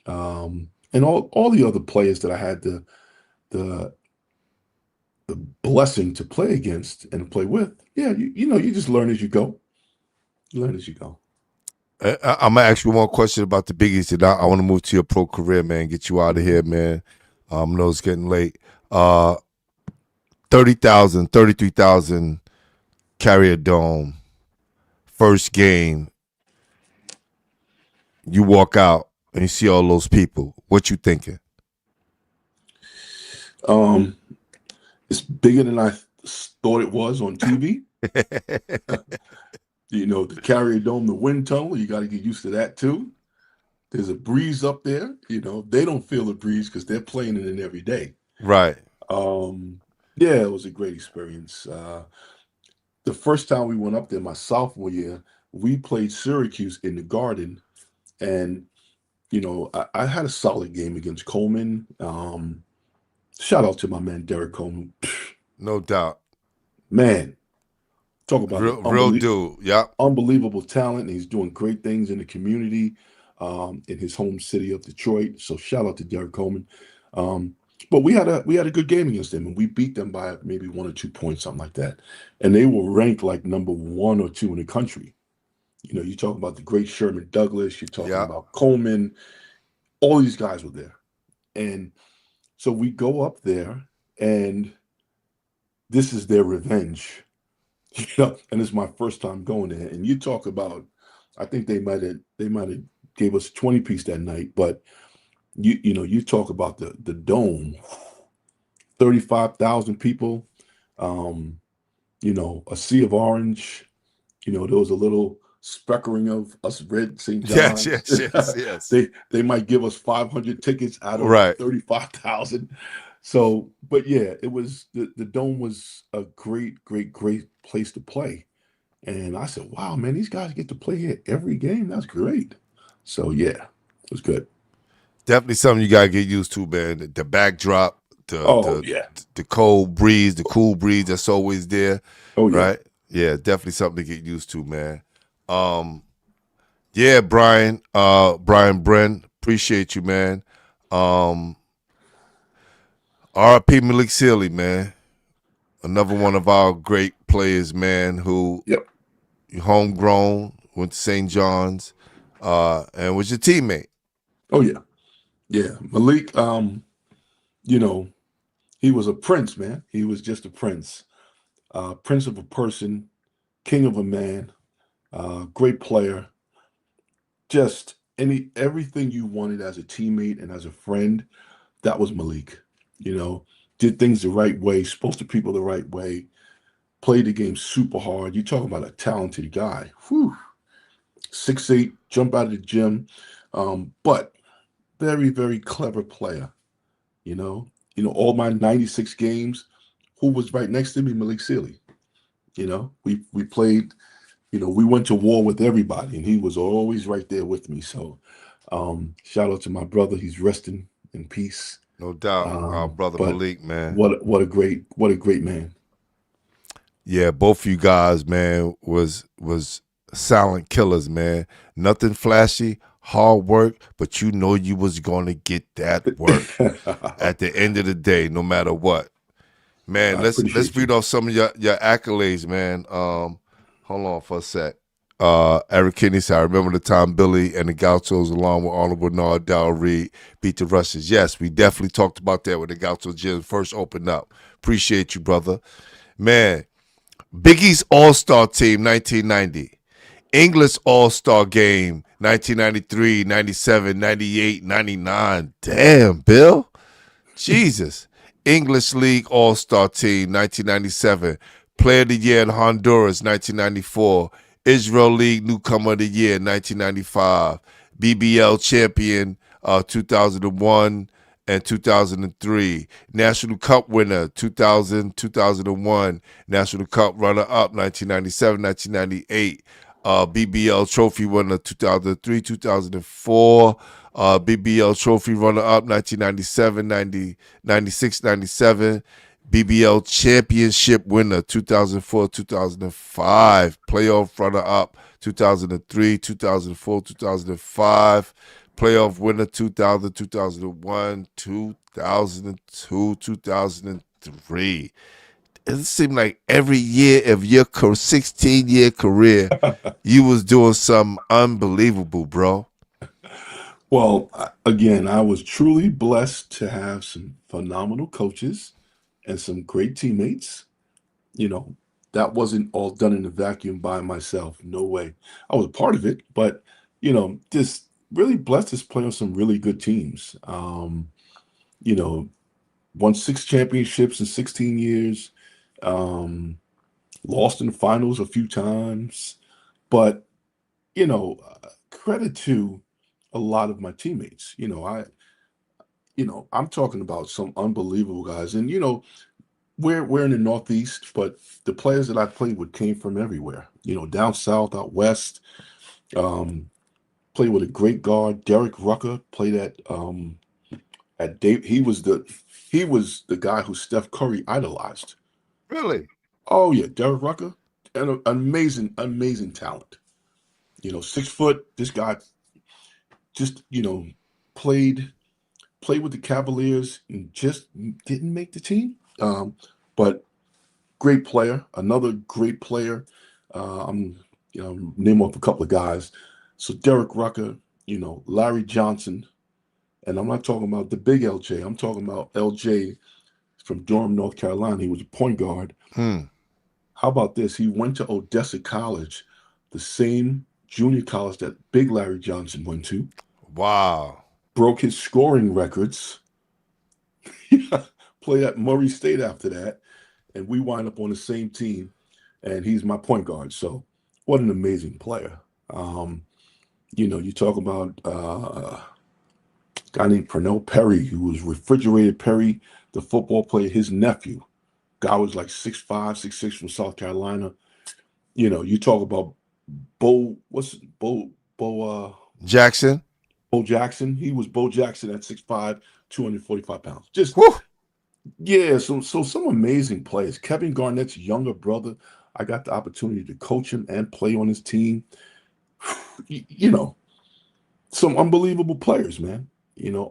and all the other players that I had the the blessing to play against and play with. Yeah, you just learn as you go. You learn as you go. I'm gonna ask you one question about the Big East, and I want to move to your pro career, man. Get you out of here, man. I know it's getting late. 30,000, 33,000 Carrier Dome. First game. You walk out and you see all those people. What you thinking? It's bigger than I thought it was on TV. The Carrier Dome, the wind tunnel, you got to get used to that too. There's a breeze up there. They don't feel the breeze because they're playing it in every day. Right. Yeah, it was a great experience. The first time we went up there, my sophomore year, we played Syracuse in the Garden, and I had a solid game against Coleman. Shout out to my man Derek Coleman. No doubt. Man, talk about real dude. Yeah. Unbelievable talent, and he's doing great things in the community, in his home city of Detroit. So shout out to Derek Coleman. But we had a good game against them, and we beat them by maybe 1 or 2 points, something like that. And they were ranked like number 1 or 2 in the country. You talk about the great Sherman Douglas, you're talking about Coleman, all these guys were there. And so we go up there, and this is their revenge. And it's my first time going there. And you talk about, I think they might have gave us a 20-piece that night, but you talk about the dome, 35,000 people, a sea of orange. There was a little speckering of us red St. Yes, John's. yes. They might give us 500 tickets out of Right. 35,000. So, but yeah, it was the dome was a great place to play. And I said, wow, man, these guys get to play here every game. That's great. So yeah, it was good. Definitely something you gotta get used to, man. The backdrop, Oh yeah. the cold breeze, the cool breeze that's always there. Oh yeah. Right? Yeah, definitely something to get used to, man. Yeah, Brian Bren, appreciate you, man. R.I.P. Malik Sealy, man. Another one of our great players, man, who Yep. homegrown, went to St. John's, and was your teammate. Oh yeah. Yeah. Malik, you know, he was a prince, man. He was just a prince. Prince of a person, king of a man, great player. Just everything you wanted as a teammate and as a friend, that was Malik. You know, did things the right way, spoke to people the right way, played the game super hard. You talk about a talented guy. Whew. 6'8", jump out of the gym. But very clever player. All my 96 games, who was right next to me? Malik Sealy. We played, we went to war with everybody, and he was always right there with me. So shout out to my brother. He's resting in peace. No doubt, our brother But Malik, man. what a great man. Yeah, both of you guys, man, was silent killers, man. Nothing flashy, hard work, but you know you was gonna get that work at the end of the day, no matter what. Man, let's read off some of your accolades, man. Hold on for a sec. Eric Kinney said, I remember the time Billy and the Gauchos, along with Arnold Bernard, Darryl Reed, beat the Russians. Yes, we definitely talked about that when the Gauchos gym first opened up. Appreciate you, brother. Man, Biggie's All-Star Team, 1990. English All-Star Game, 1993, 97, 98, 99. Damn, Bill. Jesus. English League All-Star Team, 1997. Player of the Year in Honduras, 1994. Israel League Newcomer of the Year, 1995. BBL Champion, 2001 and 2003. National Cup winner, 2000, 2001. National Cup runner-up, 1997, 1998. BBL Trophy winner, 2003, 2004. BBL Trophy runner-up, 1997, 96, 97. BBL Championship winner, 2004, 2005. Playoff runner-up, 2003, 2004, 2005. Playoff winner, 2000, 2001, 2002, 2003. It seemed like every year of your 16-year career, you was doing something unbelievable, bro. Well, again, I was truly blessed to have some phenomenal coaches and some great teammates. That wasn't all done in a vacuum by myself. No way. I was a part of it, but, just really blessed to play on some really good teams. Won 6 championships in 16 years. Lost in the finals a few times, but credit to a lot of my teammates. I'm talking about some unbelievable guys, and we're in the Northeast, but the players that I played with came from everywhere. Down south, out west. Played with a great guard, Derek Rucker. Played at Dave. He was the guy who Steph Curry idolized. Really? Oh yeah, Derek Rucker, an amazing talent. 6 foot. This guy just played with the Cavaliers and just didn't make the team. But great player, another great player. I'm name off a couple of guys. So Derek Rucker, Larry Johnson, and I'm not talking about the big LJ. I'm talking about LJ from Durham, North Carolina. He was a point guard. How about this? He went to Odessa College, the same junior college that Big Larry Johnson went to. Wow. Broke his scoring records. Played at Murray State after that, and we wind up on the same team, and he's my point guard. So what an amazing player. You talk about a guy named Pernell Perry, who was Refrigerated Perry, the football player, his nephew. Guy was like 6'5", 6'6" from South Carolina. You talk about Bo, Jackson. Bo Jackson. He was Bo Jackson at 6'5", 245 pounds. Just, Whew. yeah, so some amazing players. Kevin Garnett's younger brother, I got the opportunity to coach him and play on his team. Some unbelievable players, man.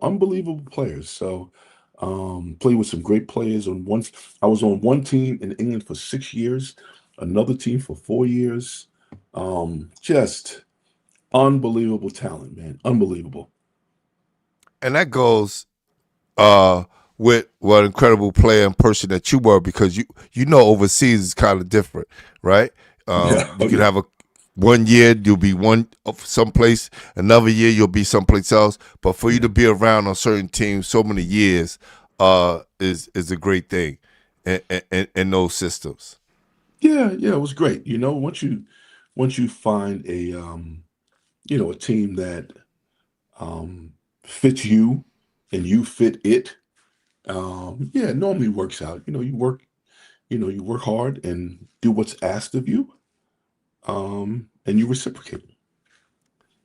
Unbelievable players. So, played with some great players. I was on one team in England for 6 years, another team for 4 years. Just unbelievable talent, man. Unbelievable. And that goes with what an incredible player and person that you were, because overseas is kind of different, right? You can have 1 year you'll be someplace, another year you'll be someplace else. But for you to be around on certain teams so many years is a great thing in those systems. Yeah, it was great. Once you find a team that fits you and you fit it, it normally works out. You work hard and do what's asked of you, and you reciprocate.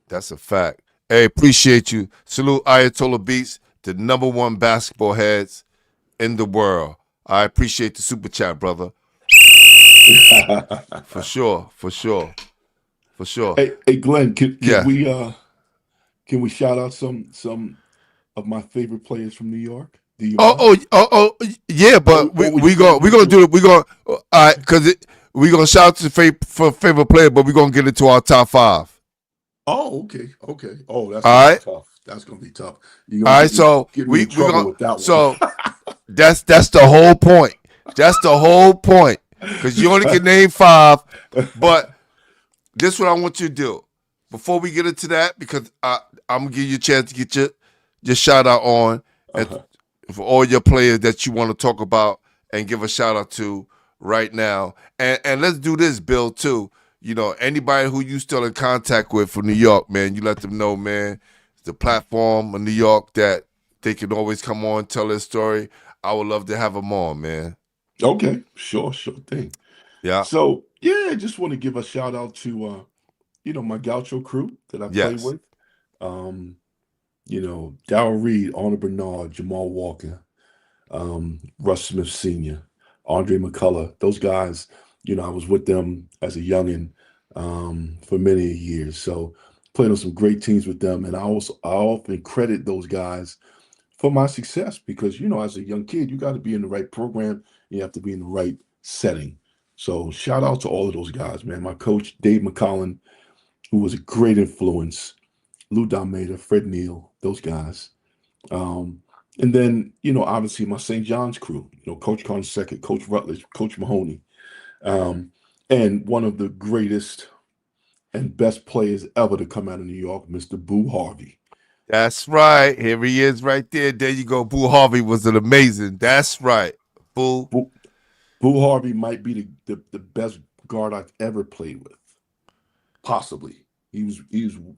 That's a fact. Hey, appreciate you. Salute Ayatollah Beats, the #1 basketball heads in the world. I appreciate the super chat, brother. For sure. Hey, Glenn, can we shout out some of my favorite players from New York? Do you mind? Yeah, but we gonna do it. We gonna because we gonna shout out to favorite player, but we gonna get into our top 5. Oh, okay. Oh, that's All gonna right. be tough. That's gonna be tough. All right, so get me in trouble with that one. So that's the whole point. That's the whole point, because you only can name 5. But this is what I want you to do before we get into that, because I'm gonna give you a chance to get your shout out on, and for all your players that you want to talk about and give a shout out to right now. And let's do this, Bill, too. Anybody who you still in contact with from New York, man, you let them know, man, the platform in New York that they can always come on, tell their story. I would love to have them on, man. Okay, sure thing. Yeah. So I just want to give a shout out to my Gaucho crew that I play with. Darryl Reed, Arnold Bernard, Jamal Walker, Russ Smith Sr., Andre McCullough. Those guys, I was with them as a youngin' for many years. So played on some great teams with them, and I often credit those guys for my success, because as a young kid, you got to be in the right program, you have to be in the right setting. So shout out to all of those guys, man. My coach Dave McCollin, who was a great influence, Lou Dalmeda, Fred Neal, those guys. And then obviously my St. John's crew, Coach Carnesecca, Coach Rutledge, Coach Mahoney, and one of the greatest and best players ever to come out of New York, Mr. Boo Harvey. That's right. Here he is right there. There you go. Boo Harvey was an amazing. That's right. Boo Harvey might be the best guard I've ever played with. Possibly. He was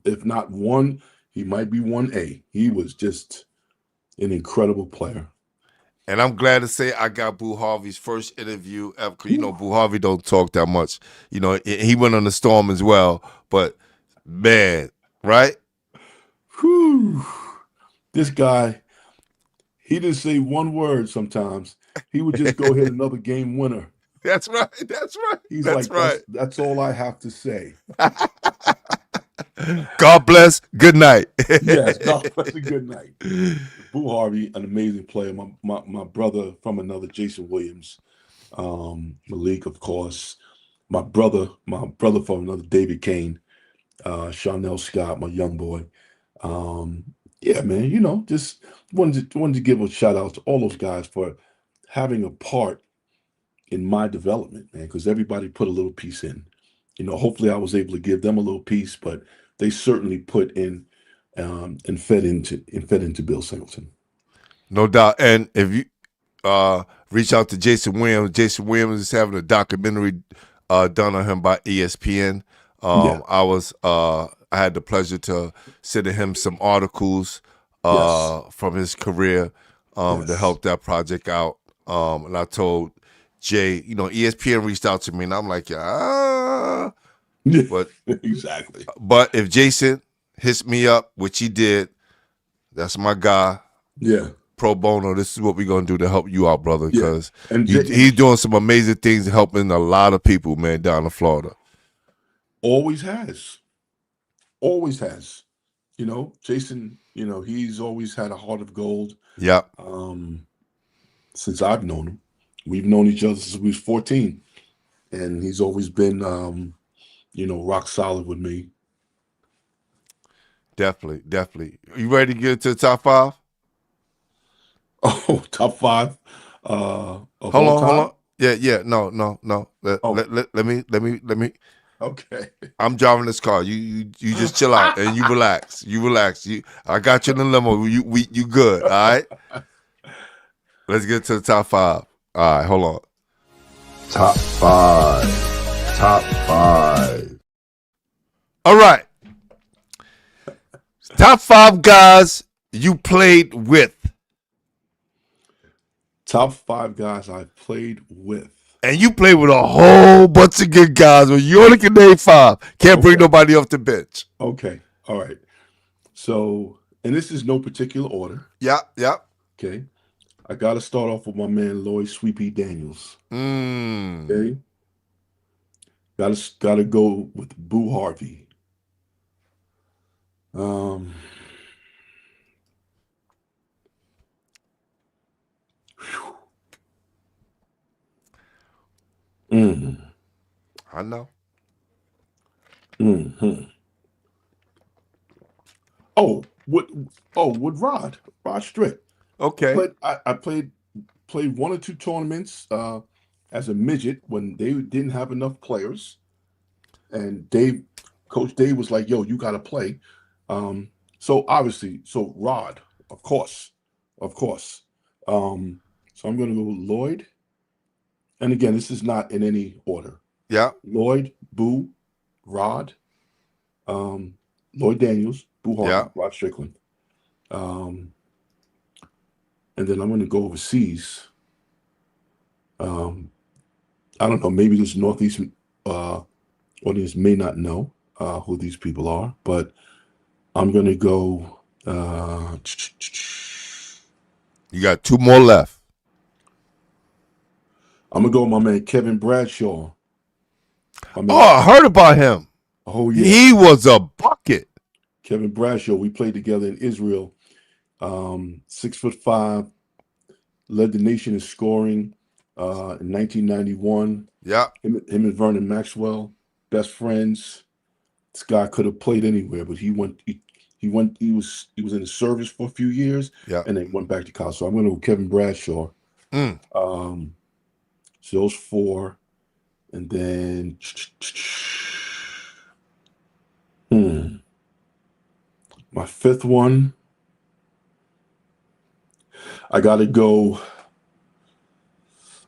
if not one, he might be 1A. He was just an incredible player. And I'm glad to say I got Boo Harvey's first interview ever. Cause Boo Harvey don't talk that much. He went on the Storm as well. But man, right? Whew. This guy, he didn't say one word sometimes. He would just go hit another game winner. That's right. He's that's like, right. That's all I have to say. God bless. Good night. Yes, God bless. Good night. Boo Harvey, an amazing player. My brother from another, Jayson Williams, Malik, of course. My brother from another, David Kane, Charnel Scott, my young boy. Yeah, man. Just wanted to give a shout out to all those guys for having a part in my development, man. Because everybody put a little piece in. Hopefully I was able to give them a little piece, but they certainly put in and fed into Bill Singleton. No doubt. And if you reach out to Jayson Williams is having a documentary done on him by ESPN. Yeah. I had the pleasure to send him some articles Yes. from his career to Yes. help that project out. And I told Jay, ESPN reached out to me, and I'm like, yeah, but Exactly. if Jayson hits me up, which he did, that's my guy. Yeah. Pro bono. This is what we're gonna do to help you out, brother, Yeah. because And he's doing some amazing things, helping a lot of people, man, down in Florida. always has. Always has. Jayson, he's always had a heart of gold. Yeah. Since I've known him. We've known each other since we was 14. And he's always been rock solid with me. Definitely. You ready to get to the top 5? Oh, top 5 of Hold all on. time? Yeah. No. Oh. Let me. Okay. I'm driving this car. You just chill out and you relax. I got you in the limo. You good? All right. Let's get to the top 5. All right. Hold on. Top 5. All right. Top 5 guys you played with. Top 5 guys I played with. And you played with a whole bunch of good guys. When you only can name 5, can't bring nobody off the bench. Okay. All right. So, and this is no particular order. Yeah. Okay. I got to start off with my man Lloyd Sweepy Daniels. Okay. Got to go with Boo Harvey. I know. With Rod Strick. Okay. But I played 1 or 2 tournaments as a midget when they didn't have enough players, and Coach Dave was like, "Yo, you got to play." So Rod, of course. So I'm going to go with Lloyd, and again, this is not in any order. Yeah. Lloyd, Boo, Rod, Lloyd Daniels, Boo Harvey, Rod Strickland. And then I'm going to go overseas. I don't know. Maybe this Northeast audience may not know who these people are, but I'm going to go. You got 2 more left. I'm going to go with my man Kevin Bradshaw. I heard about him. Oh, yeah. He was a bucket. Kevin Bradshaw. We played together in Israel. 6'5", led the nation in scoring in 1991. Yeah. Him and Vernon Maxwell, best friends. This guy could have played anywhere, but he was in the service for a few years, and then went back to college. So I'm going to go Kevin Bradshaw. So those 4, and then my 5th one. I gotta go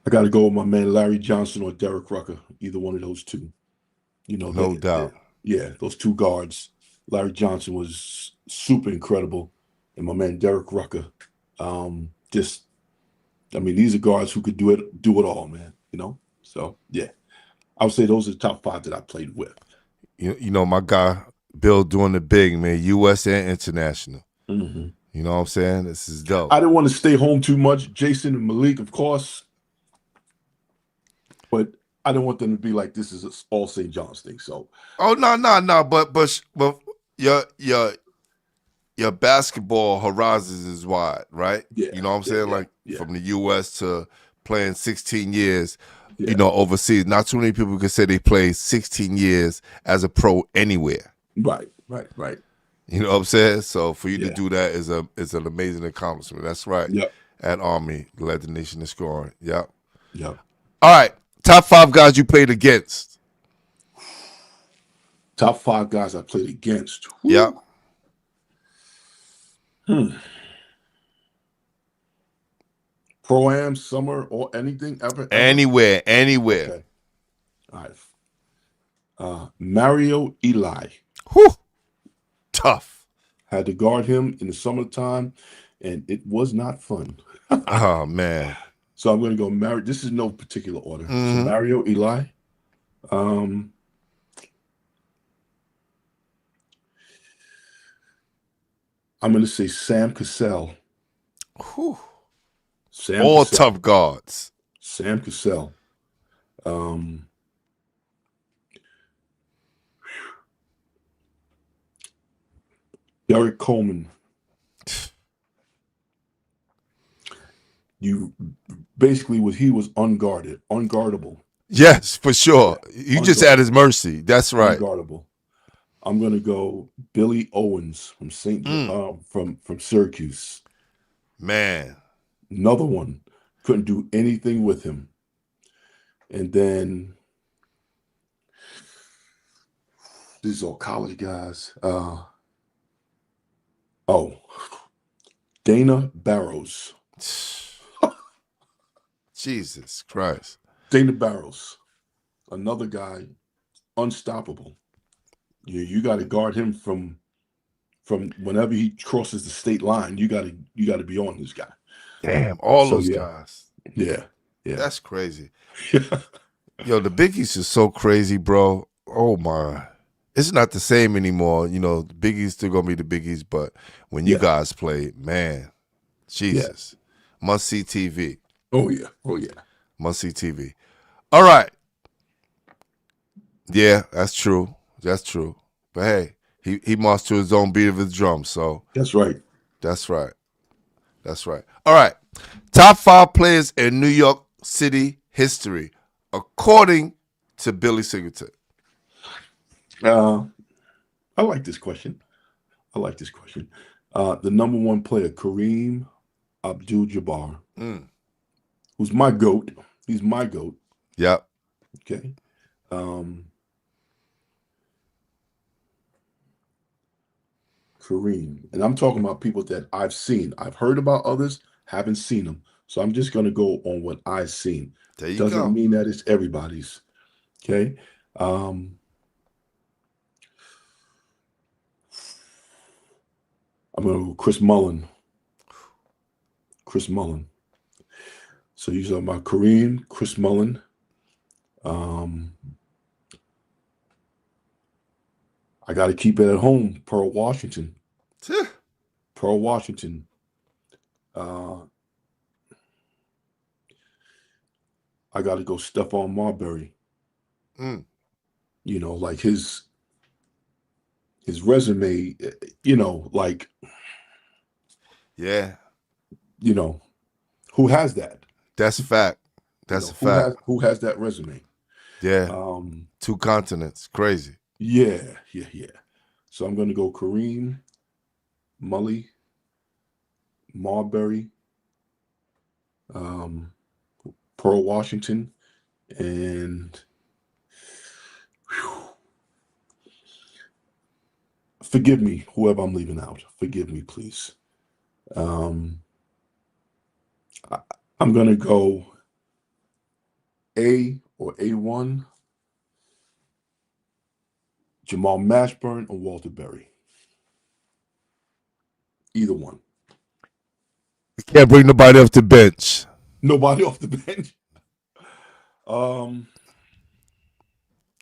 with my man Larry Johnson or Derek Rucker. Either one of those 2. No doubt. Yeah, those 2 guards. Larry Johnson was super incredible, and my man Derek Rucker. These are guards who could do it all, man. So yeah, I would say those are the top 5 that I played with. My guy Bill doing the big, man, U.S. and international. Mm-hmm. You know what I'm saying? This is dope. I didn't want to stay home too much. Jayson and Malik, of course, but I didn't want them to be like this is all St. John's thing. So, no. But your basketball horizons is wide, right? Yeah, you know what I'm saying? Yeah. From the U.S. to playing 16 years, overseas. Not too many people can say they played 16 years as a pro anywhere. Right. You know what I'm saying? So for you to do that is an amazing accomplishment. That's right. Yep. At Army, led the nation in scoring. Yep. Yep. All right. Top 5 guys you played against. Top 5 guys I played against. Yep. Pro-Am, summer, or anything ever? Anywhere. Okay. All right. Mario Eli. Whew. Tough. Had to guard him in the summertime, and it was not fun. Oh, man. So I'm going to go Mario. This is no particular order. So Mhm. Mario Eli. I'm going to say Sam Cassell. Whew. Sam All Cassell. tough guards. Sam Cassell. Derek Coleman. He was unguardable. Yes, for sure. You just at his mercy. That's right. Unguardable. I'm gonna go Billy Owens from from Syracuse. Man. Another one. Couldn't do anything with him. And then these are all college guys. Dana Barrows. Jesus Christ. Dana Barrows. Another guy, unstoppable. You got to guard him from whenever he crosses the state line. You got to be on this guy. Damn, all those guys. Yeah. That's crazy. Yo, the Big East is so crazy, bro. Oh my. It's not the same anymore. You know, the Big East still gonna be the Big East, but when you guys play, man, Jesus. Must see TV. Oh yeah. Must see TV. All right. Yeah, that's true. That's true. But hey, he marched to his own beat of his drum, so That's right. that's right. That's right. All right. Top 5 players in New York City history, according to Billy Singleton. I like this question. The number 1 player, Kareem Abdul-Jabbar, who's my GOAT. He's my GOAT. Yep. Okay. Kareem. And I'm talking about people that I've seen. I've heard about others, haven't seen them. So I'm just going to go on what I've seen. There you Doesn't go. mean that it's everybody's. Okay. I'm going to go Chris Mullin. So you talking about Kareem, Chris Mullin. I got to keep it at home. Pearl Washington. I got to go Stephon Marbury. You know, like his resume, you know, like, Yeah. you know, who has that? That's a fact. That's You know, a fact. Who has that resume? Yeah. 2 continents. Crazy. Yeah. So I'm going to go Kareem, Mully, Marbury, Pearl Washington, and forgive me, whoever I'm leaving out. Forgive me, please. I'm going to go A or A1, Jamal Mashburn or Walter Berry. Either one. You can't bring nobody off the bench. Nobody off the bench. And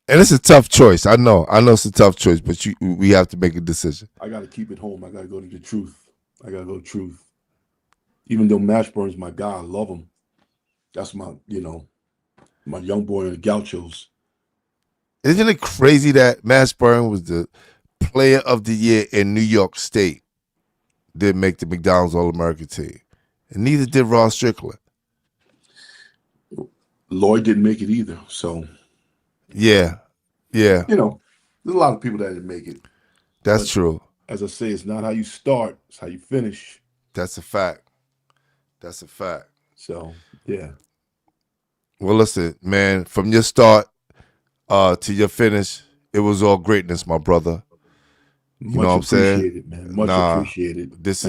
it's a tough choice. I know it's a tough choice, but we have to make a decision. I got to keep it home. I got to go to the truth. Even though Mashburn's my guy, I love him. That's my young boy in the Gauchos. Isn't it crazy that Mashburn was the player of the year in New York State? Didn't make the McDonald's All-American team. And neither did Ross Strickland. Lloyd didn't make it either. So, yeah. You know, there's a lot of people that didn't make it. That's true. As I say, it's not how you start, it's how you finish. That's a fact. So, yeah. Well, listen, man, from your start to your finish, it was all greatness, my brother. You know what I'm saying? Much appreciated, man. Much appreciated. This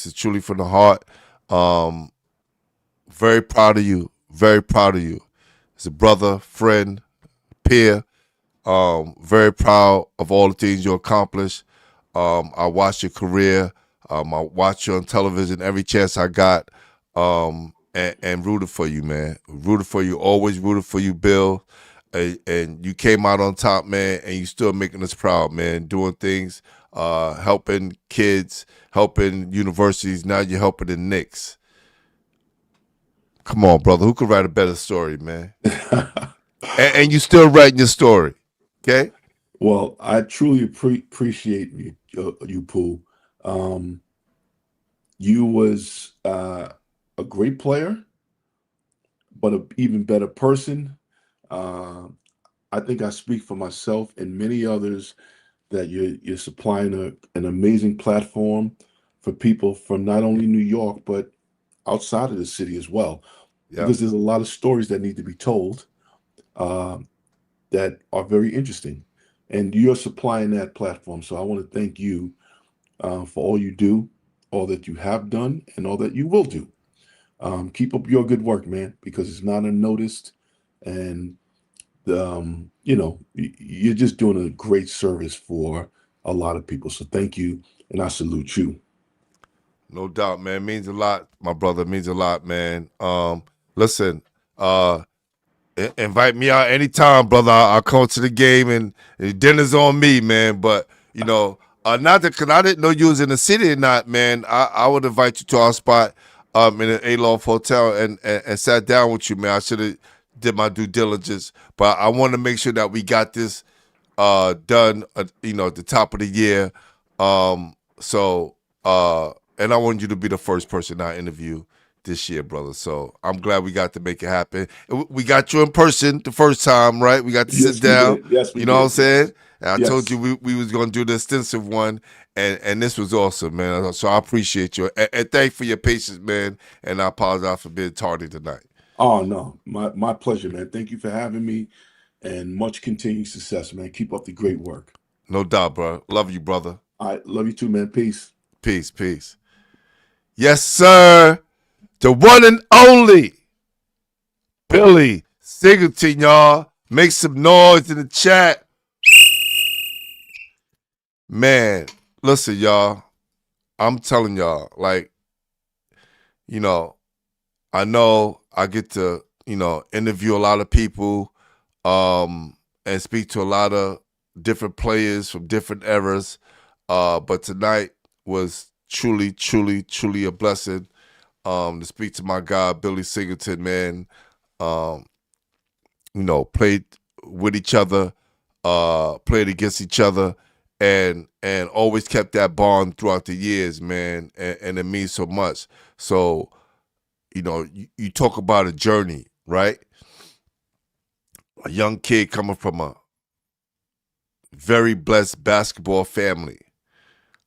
is truly from the heart. Very proud of you. Very proud of you. As a brother, friend, peer. Very proud of all the things you accomplished. I watched your career. I watched you on television every chance I got, and rooted for you, man. Rooted for you, always rooted for you, Bill. And you came out on top, man, and you still making us proud, man, doing things, helping kids, helping universities. Now you're helping the Knicks. Come on, brother. Who could write a better story, man? and you still writing your story, okay? Well, I truly appreciate you, Pooh. You was a great player, but an even better person. I think I speak for myself and many others that you're supplying an amazing platform for people from not only New York but outside of the city as well, because there's a lot of stories that need to be told that are very interesting, and you're supplying that platform. So I want to thank you for all you do, all that you have done, and all that you will do. Keep up your good work, man, because it's not unnoticed, and you're just doing a great service for a lot of people. So thank you, and I salute you. No doubt, man. It means a lot, my brother. It means a lot, man. Listen, invite me out anytime, brother. I'll come to the game, and dinner's on me, man. But, not because I didn't know you was in the city or not, man. I would invite you to our spot in an A-Loft hotel and sat down with you, man. I should have did my due diligence. But I want to make sure that we got this done, at the top of the year. And I want you to be the first person I interview this year, brother. So I'm glad we got to make it happen. We got you in person the first time, right? We got to sit down. Yes, we you know did. what I'm saying? And I Yes. told you we was going to do the extensive one, and this was awesome, man. So I appreciate you. And thank you for your patience, man. And I apologize for being tardy tonight. Oh, no. My pleasure, man. Thank you for having me, and much continued success, man. Keep up the great work. No doubt, bro. Love you, brother. I love you too, man. Peace. Peace, peace. Yes, sir. The one and only Billy Singleton, y'all. Make some noise in the chat. Man, listen, y'all. I'm telling y'all, I know I get to, interview a lot of people and speak to a lot of different players from different eras. But tonight was truly, truly, truly a blessing to speak to my guy, Billy Singleton, man. Played with each other, played against each other, and always kept that bond throughout the years, man. And it means so much. So, you talk about a journey, right? A young kid coming from a very blessed basketball family.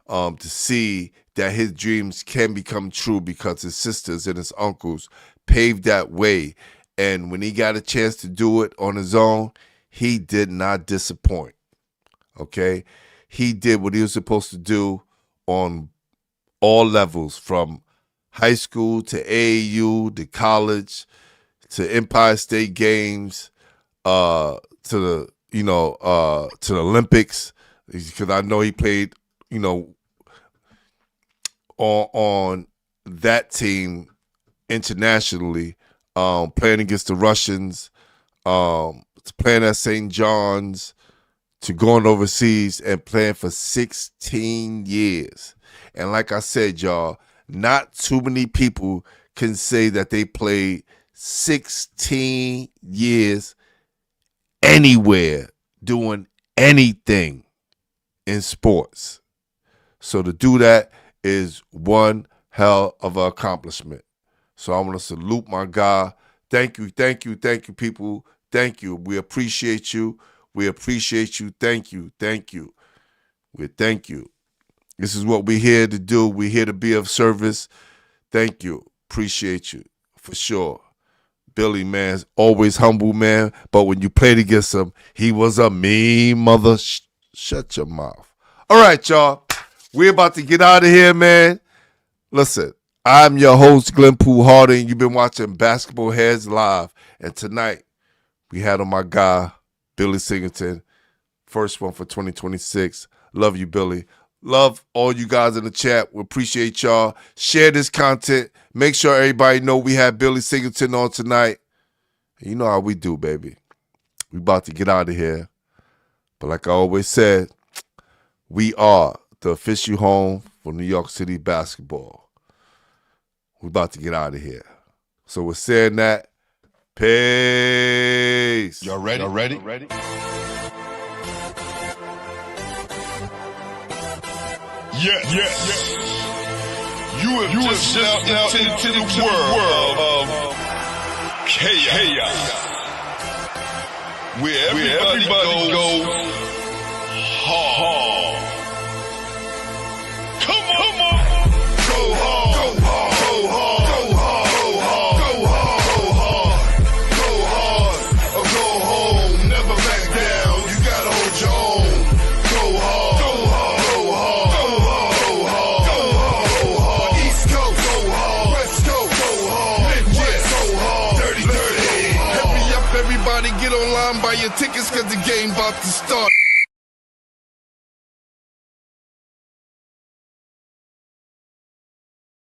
To see that his dreams can become true because his sisters and his uncles paved that way. And when he got a chance to do it on his own, he did not disappoint, okay? He did what he was supposed to do on all levels, from high school to AAU to college to Empire State Games to the Olympics, because I know he played, on that team internationally, playing against the Russians, playing at St. John's, to going overseas and playing for 16 years. And like I said, y'all, not too many people can say that they played 16 years anywhere doing anything in sports. So to do that is one hell of an accomplishment. So I want to salute my guy. Thank you, people. Thank you. We appreciate you. We appreciate you. Thank you. We thank you. This is what we're here to do. We're here to be of service. Thank you. Appreciate you, for sure. Billy, man, is always humble, man. But when you played against him, he was a mean mother. Shut your mouth. All right, y'all. We're about to get out of here, man. Listen, I'm your host, Glenn Pooh Harding. You've been watching Basketball Heads Live. And tonight, we had on my guy, Billy Singleton. First one for 2026. Love you, Billy. Love all you guys in the chat. We appreciate y'all. Share this content. Make sure everybody know we had Billy Singleton on tonight. You know how we do, baby. We about to get out of here. But like I always said, we are the official home for New York City basketball. We about to get out of here. So we're saying that. Peace. Y'all ready? Yes. You have just stepped out into the world of chaos. Where everybody goes hard. Come on. Go hard. Go hard. Go hard. Go hard. Go hard. Or go home. Never back down. You gotta hold your own. Go hard. Go hard. Go hard. Go hard. East Coast. Go hard. West Coast. Go hard. Midwest. Go hard. 30-30. Hurry up, everybody. Get online. Buy your tickets, cause the game about to start.